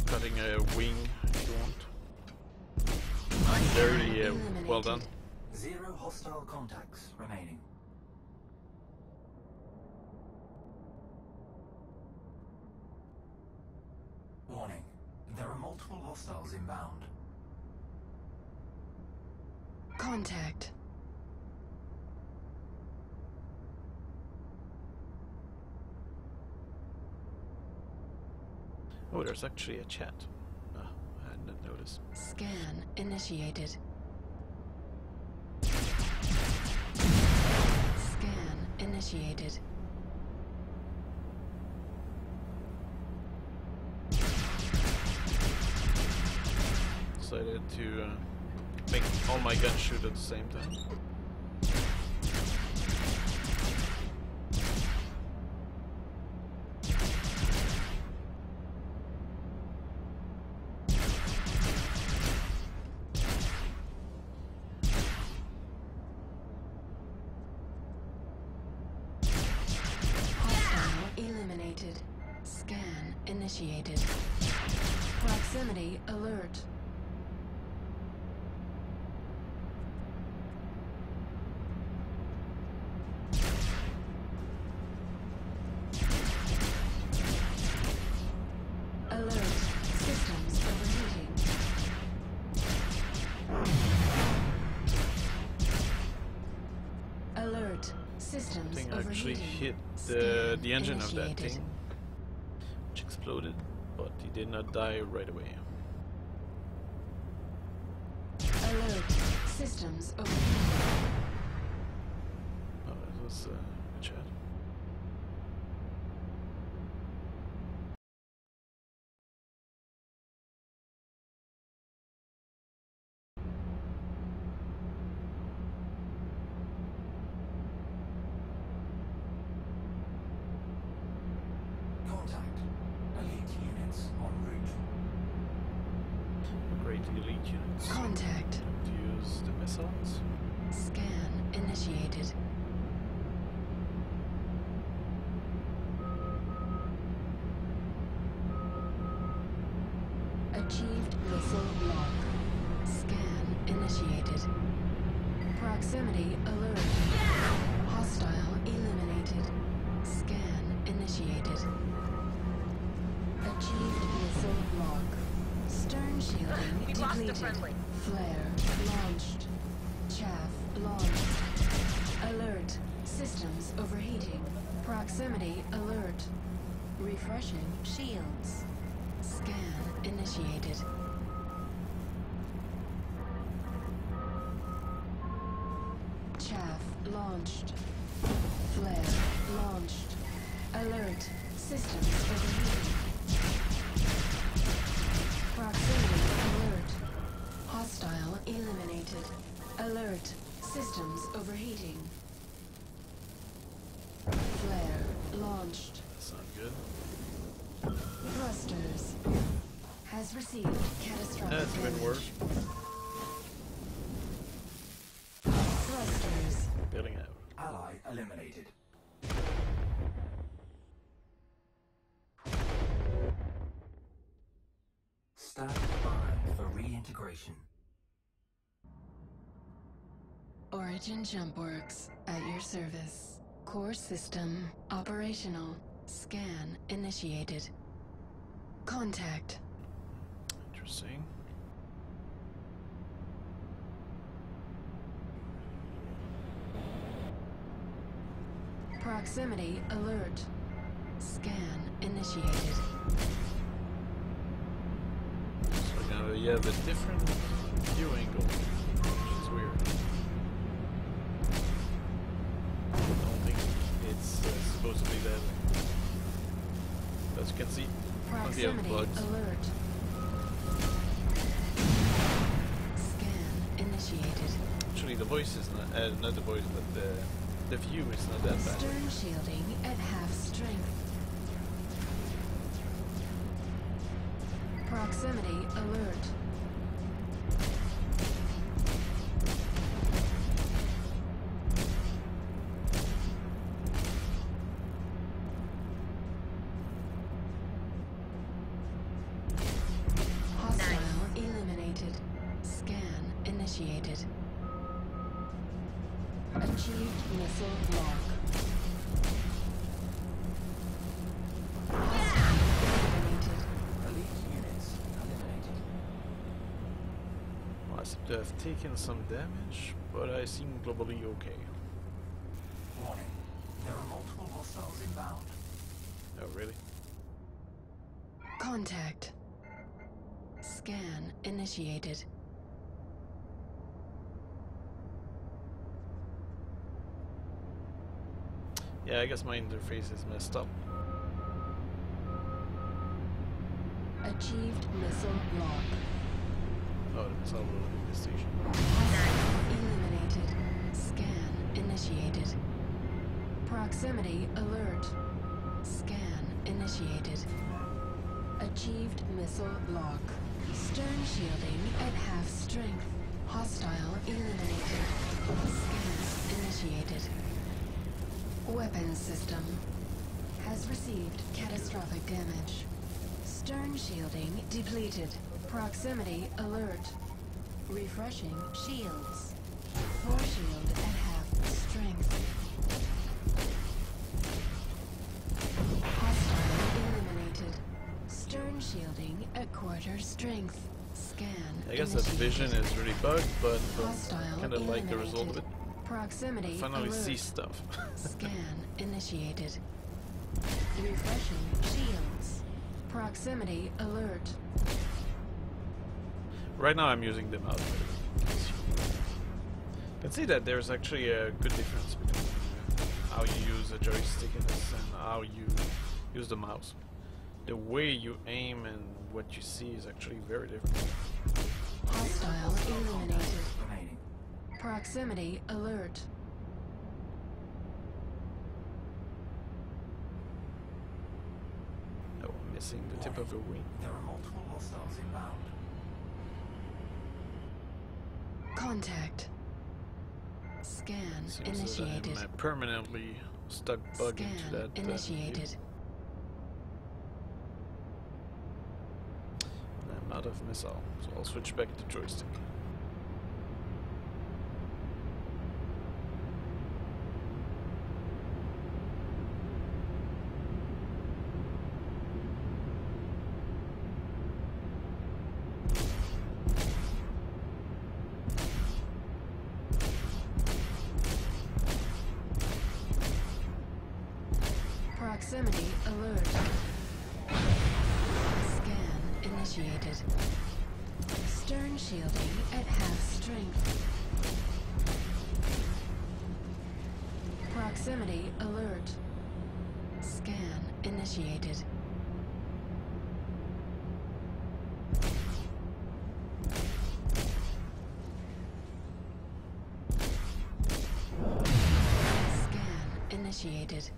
cutting a wing if you want. Very well done. 0 hostile contacts remaining. Warning. There are multiple hostiles inbound. Contact. Oh, there's actually a chat. Ah, I had not noticed. Scan initiated. Scan initiated. Decided to make all my guns shoot at the same time. Hostile eliminated. Scan initiated. Proximity alert. Alert. Systems overheating. Alert. Systems Thing overheating. actually hit Scan the engine of that initiated. thing, which exploded, but he did not die right away. Alert. Systems overheating. Oh, that was a chat. Contact. Elite units en route. Great elite units. Contact. To use the missiles. Scan initiated. Achieved missile lock. Scan initiated. Proximity alert. Hostile eliminated. Scan initiated. Achieved missile lock. Stern shielding We lost the depleted. friendly. Flare launched. Chaff launched. Alert. Systems overheating. Proximity alert. Refreshing shields. Scan initiated. Chaff launched. Flare launched. Alert. Systems overheating. Proximity alert. Hostile eliminated. Alert. Systems overheating. Flare launched. That's not good. Thrusters. Has received catastrophic That's been damage. worse. Thrusters. Bailing out. Ally eliminated. Stand by for reintegration. Origin Jump Works at your service. Core system operational. Scan initiated. Contact. Interesting. Proximity alert. Scan initiated. So now you have a different view angle, which is weird. I don't think it's supposed to be that way. As you can see, plenty of Proximity bugs. alert. Scan initiated. Actually, the voice is not the voice, but the view is not that bad. Stern shielding at half strength. Proximity alert. Hostile eliminated. Scan initiated. Achieved missile lock. Hostile eliminated. Elite units eliminated. Well, I seem to have taken some damage, but I seem globally okay. Warning. There are multiple hostiles inbound. Oh, really? Contact. Scan initiated. Yeah, I guess my interface is messed up. Achieved missile lock. Oh, the missile will hit the station. Hostile eliminated. Scan initiated. Proximity alert. Scan initiated. Achieved missile lock. Stern shielding at half strength. Hostile eliminated. Scan initiated. Weapons system has received catastrophic damage. Stern shielding depleted. Proximity alert. Refreshing shields. Core shield at half strength. Hostile eliminated. Stern shielding at quarter strength. Scan. I guess that vision is really bugged, but Hostile kind of like the result of it. Proximity I finally alert. see stuff. Scan initiated. Refreshing shields. Proximity alert. Right now I'm using the mouse. You can see that there's actually a good difference between how you use a joystick in this and how you use the mouse. The way you aim and what you see is actually very different. Hostile eliminated. Remaining. Proximity alert. Oh, I'm missing the tip of a wing. There are multiple hostiles inbound. Contact. Scan Seems initiated. that I'm permanently stuck bugged into Scan that. initiated. View. And I'm out of missile, so I'll switch back to joystick. Proximity alert. Scan initiated. Stern shielding at half strength. Proximity alert. Scan initiated. Scan initiated.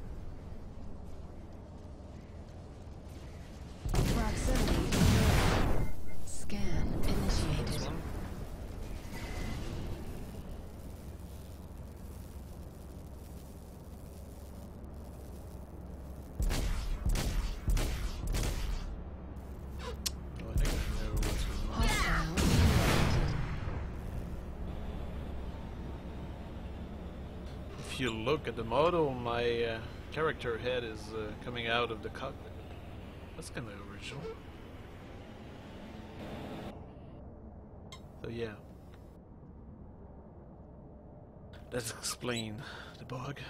Proximity alert. Scan initiated. This one. Well, I think I know what's going on. Hostile eliminated. if you look at the model, my character head is coming out of the cockpit. That's kind of original. So yeah. Let's explain the bug.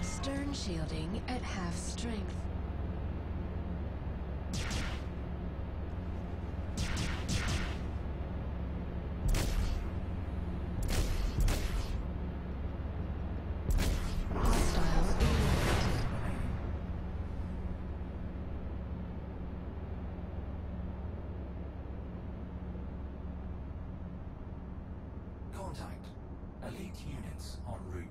Stern shielding at half strength. Hostile eliminated. Contact. Elite units en route.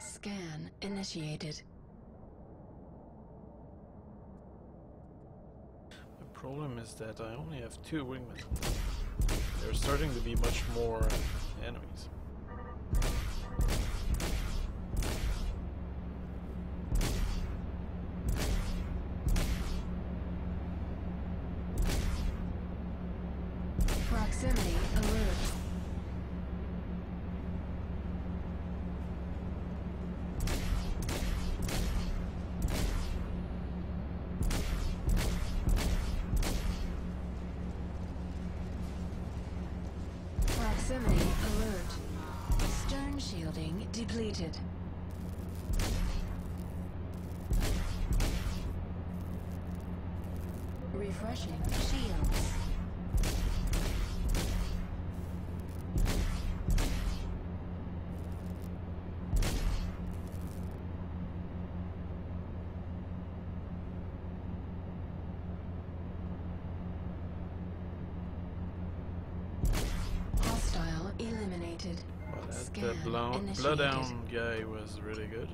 Scan initiated. The problem is that I only have 2 wingmen. There are starting to be much more enemies. Proximity alert. Proximity alert. Stern shielding depleted. Refreshing shields. Hostile eliminated. Well, that Scan bloodhound initiated. guy was really good.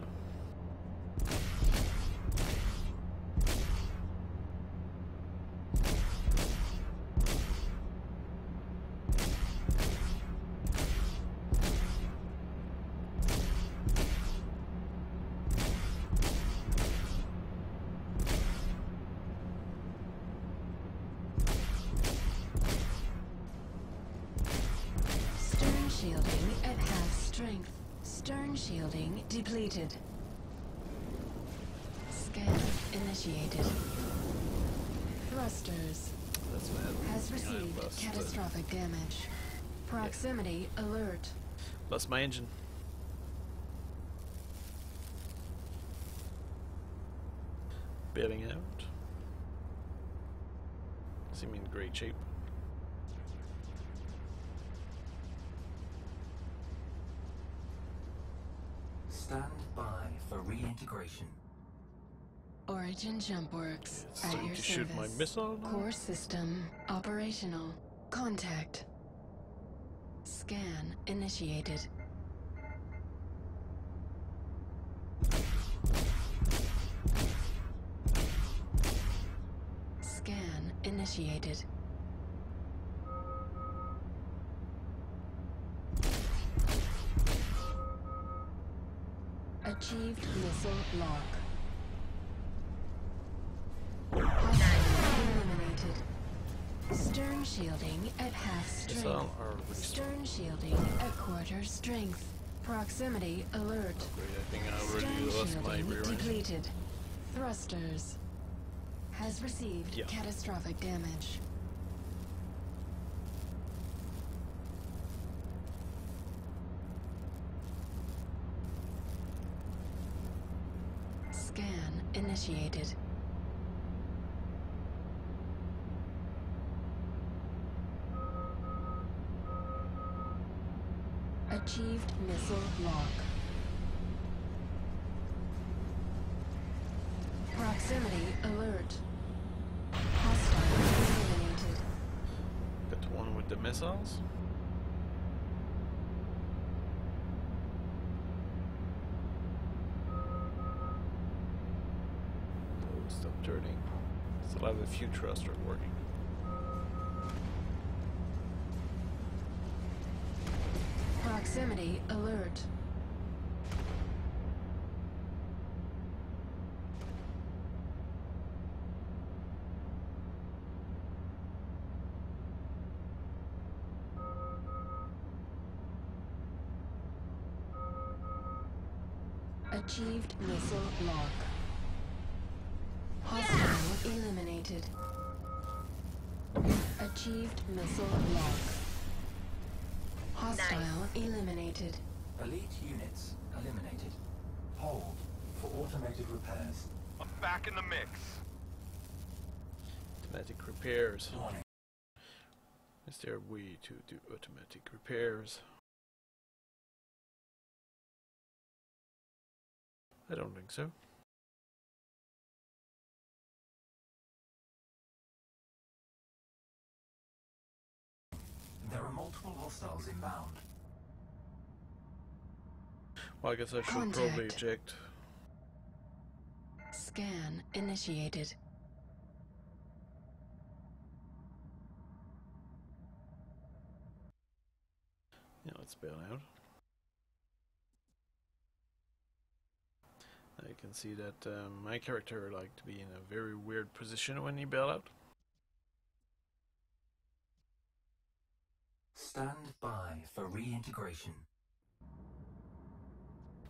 Stern shielding at half strength. Stern shielding depleted. Scan initiated. Thrusters That's bad. has I received lost, catastrophic damage. Proximity alert. lost my engine. Bailing out. Seem in great shape. Stand by for reintegration. Origin jump works It's at time your to service. shoot my missile now. Core system operational. Contact. Scan initiated. Scan initiated. Achieved missile lock. Hostile eliminated. Stern shielding at half strength. Missile are really strong. Stern shielding at quarter strength. Proximity alert. Great, I think I already Stern lost my shielding rear engine. depleted. Thrusters has received Yeah. catastrophic damage. initiated. Achieved missile lock. Proximity alert. Hostile eliminated. Got the one with the missiles. So stop turning. Still have a few thrusters working. Proximity alert. Achieved missile lock. Hostile eliminated. Achieved missile lock. Hostile eliminated. Elite units eliminated. Hold for automated repairs. I'm back in the mix. Automatic repairs. Warning. Is there a way to do automatic repairs? I don't think so. There are multiple hostiles inbound. Well, I guess I should probably Contact. eject. Scan initiated. Yeah, let's bail out. I can see that my character liked to be in a very weird position when he bailed out. Stand by for reintegration.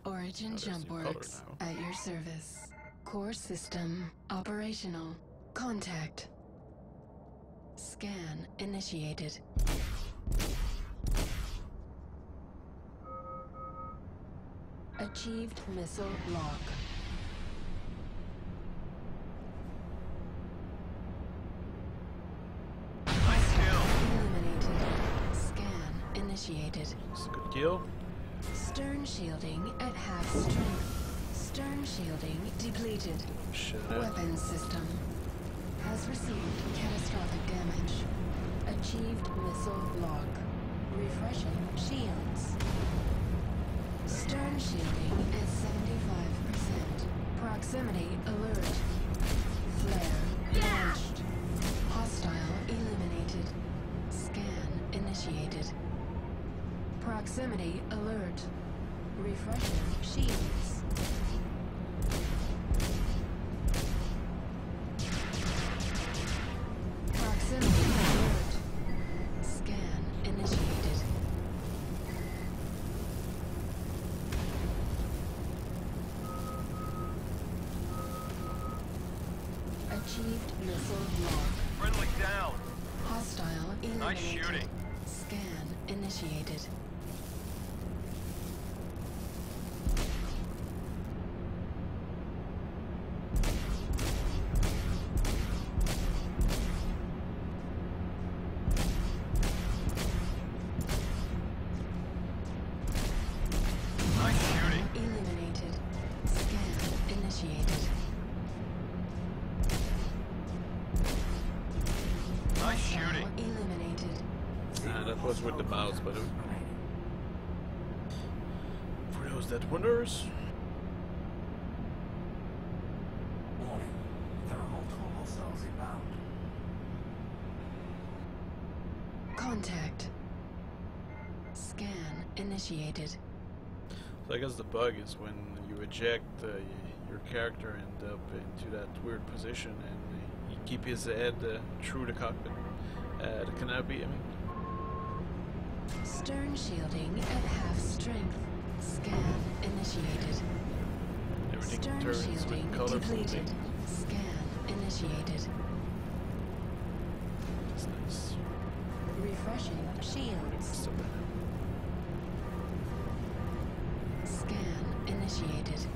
Origin Oh, there's jump new color works now. at your service. Core system operational. Contact. Scan initiated. Achieved missile lock. Nice kill. Eliminated. Scan initiated. It's a good kill. Stern shielding at half strength. Stern shielding depleted. Shut up. Weapons system has received catastrophic damage. Achieved missile lock. Refreshing shields. Stern shielding at 75%. Proximity alert. Flare launched. Hostile eliminated. Scan initiated. Proximity alert. Refreshing shields. Proximity alert. Scan initiated. Achieved missile lock. Friendly down. Hostile eliminated. Nice shooting. Scan initiated. Nice shooting. Eliminated. Scan initiated. Nice Hostile shooting. eliminated. That was with the mouse, but for those that wonders. Warning. There are multiple hostiles inbound. Contact. Scan initiated. So I guess the bug is when you eject, your character end up into that weird position and you keep his head through the cockpit. The canopy, I mean. Stern shielding at half strength. Scan initiated. Everything Stern turns shielding with colorful depleted. things. Scan initiated. That's nice. Refreshing shields. So, Scan initiated.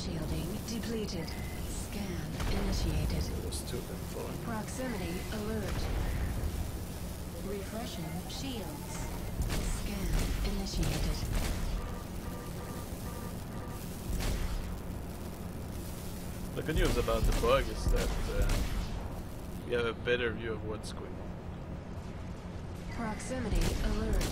shielding depleted. Scan initiated. There's two of them following. Proximity alert. Refreshing shields. Scan initiated. The good news about the bug is that we have a better view of what's going on. Proximity alert.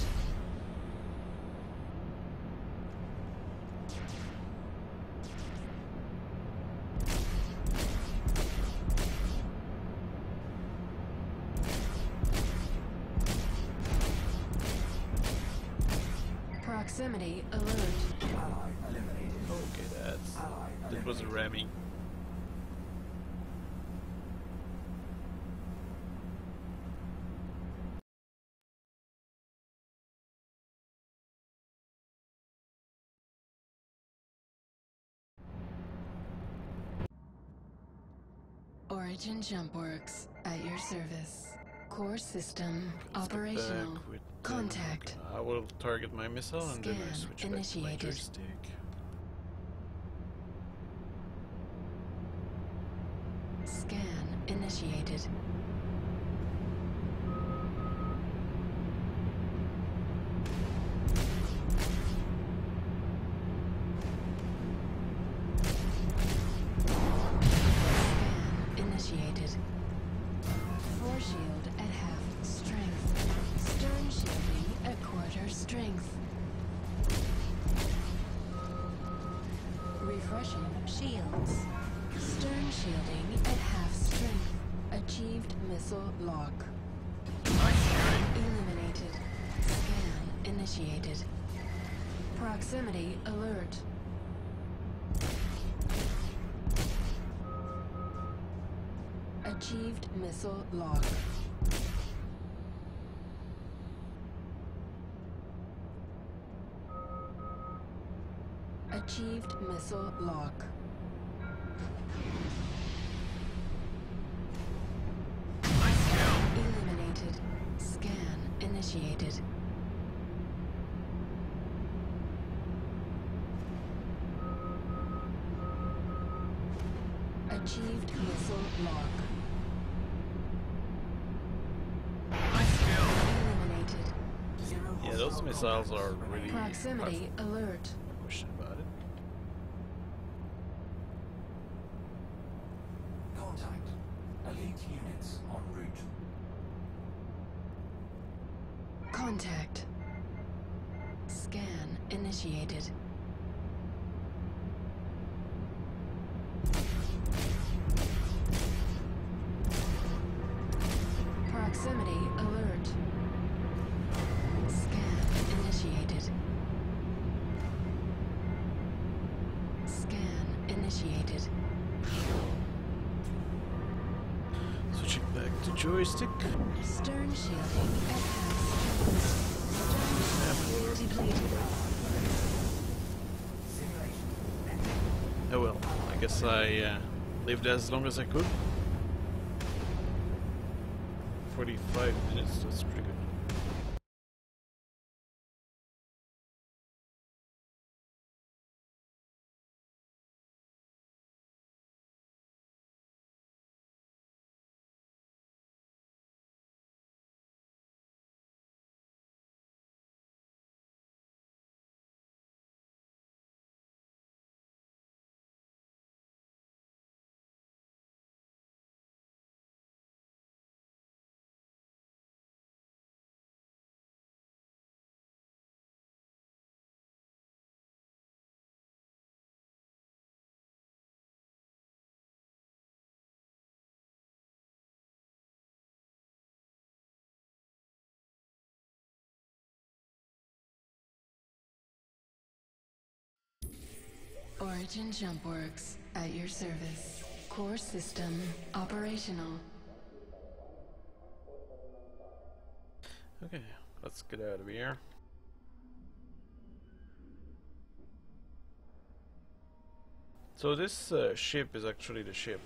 Proximity alert. Ally eliminated. Okay, that was ramming. Origin Jump Works at your service. Core system operational. Back with, Contact. I will target my missile and then I Scan switch back to my initiated. joystick. Scan initiated. Scan initiated. Force shield at half strength. Stern shielding at quarter strength. Refreshing shields. Stern shielding at half strength. Achieved missile lock. Nice shooting. Eliminated. Scan initiated. Proximity alert. Achieved missile lock. Achieved missile lock. Nice kill. Eliminated. Scan initiated. Achieved missile lock. Nice kill. Eliminated. Yeah, those missiles are really Proximity powerful. alert. No question about it. Contact. Elite units en route. Contact. Scan initiated. Proximity alert. Scan initiated. Scan initiated. Switching back to joystick. Stern shielding at half strength. Stern shielding depleted. Oh well, I guess I lived as long as I could. 45 minutes, that's pretty good. Origin Jump Works at your service. Core system operational. Okay, let's get out of here. So this ship is actually the ship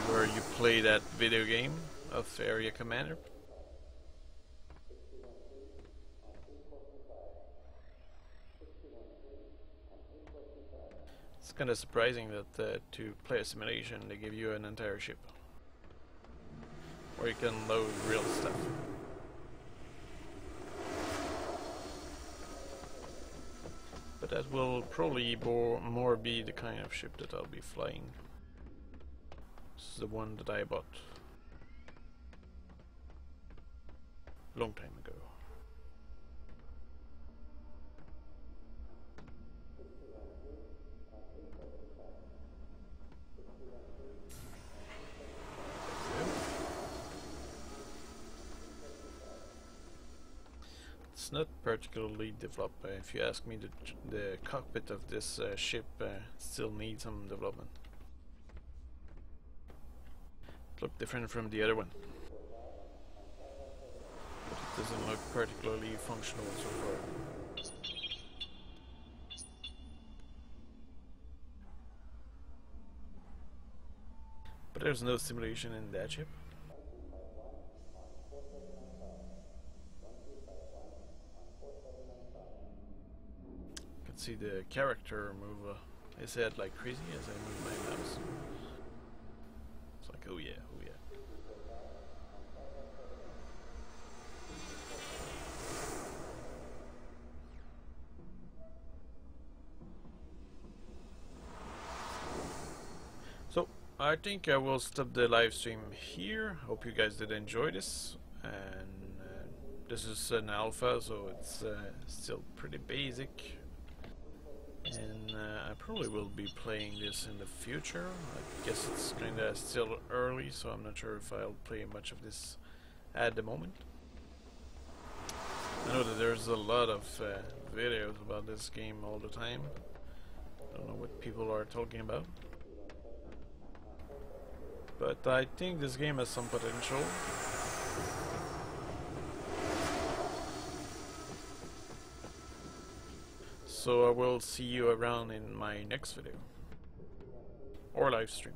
where you play that video game of Area Commander. It's kind of surprising that to play a simulation they give you an entire ship where you can load real stuff. But that will probably more be the kind of ship that I'll be flying. This is the one that I bought a long time ago. It's not particularly developed. If you ask me, the cockpit of this ship still needs some development. It looks different from the other one. But it doesn't look particularly functional so far. But there's no simulation in that ship. See the character move his head like crazy as I move my mouse. It's like, oh yeah, oh yeah. So I think I will stop the live stream here. Hope you guys did enjoy this, and this is an alpha, so it's still pretty basic. And I probably will be playing this in the future. I guess it's kinda still early, so I'm not sure if I'll play much of this at the moment. I know that there's a lot of videos about this game all the time. Don't know what people are talking about. But I think this game has some potential. So I will see you around in my next video or live stream.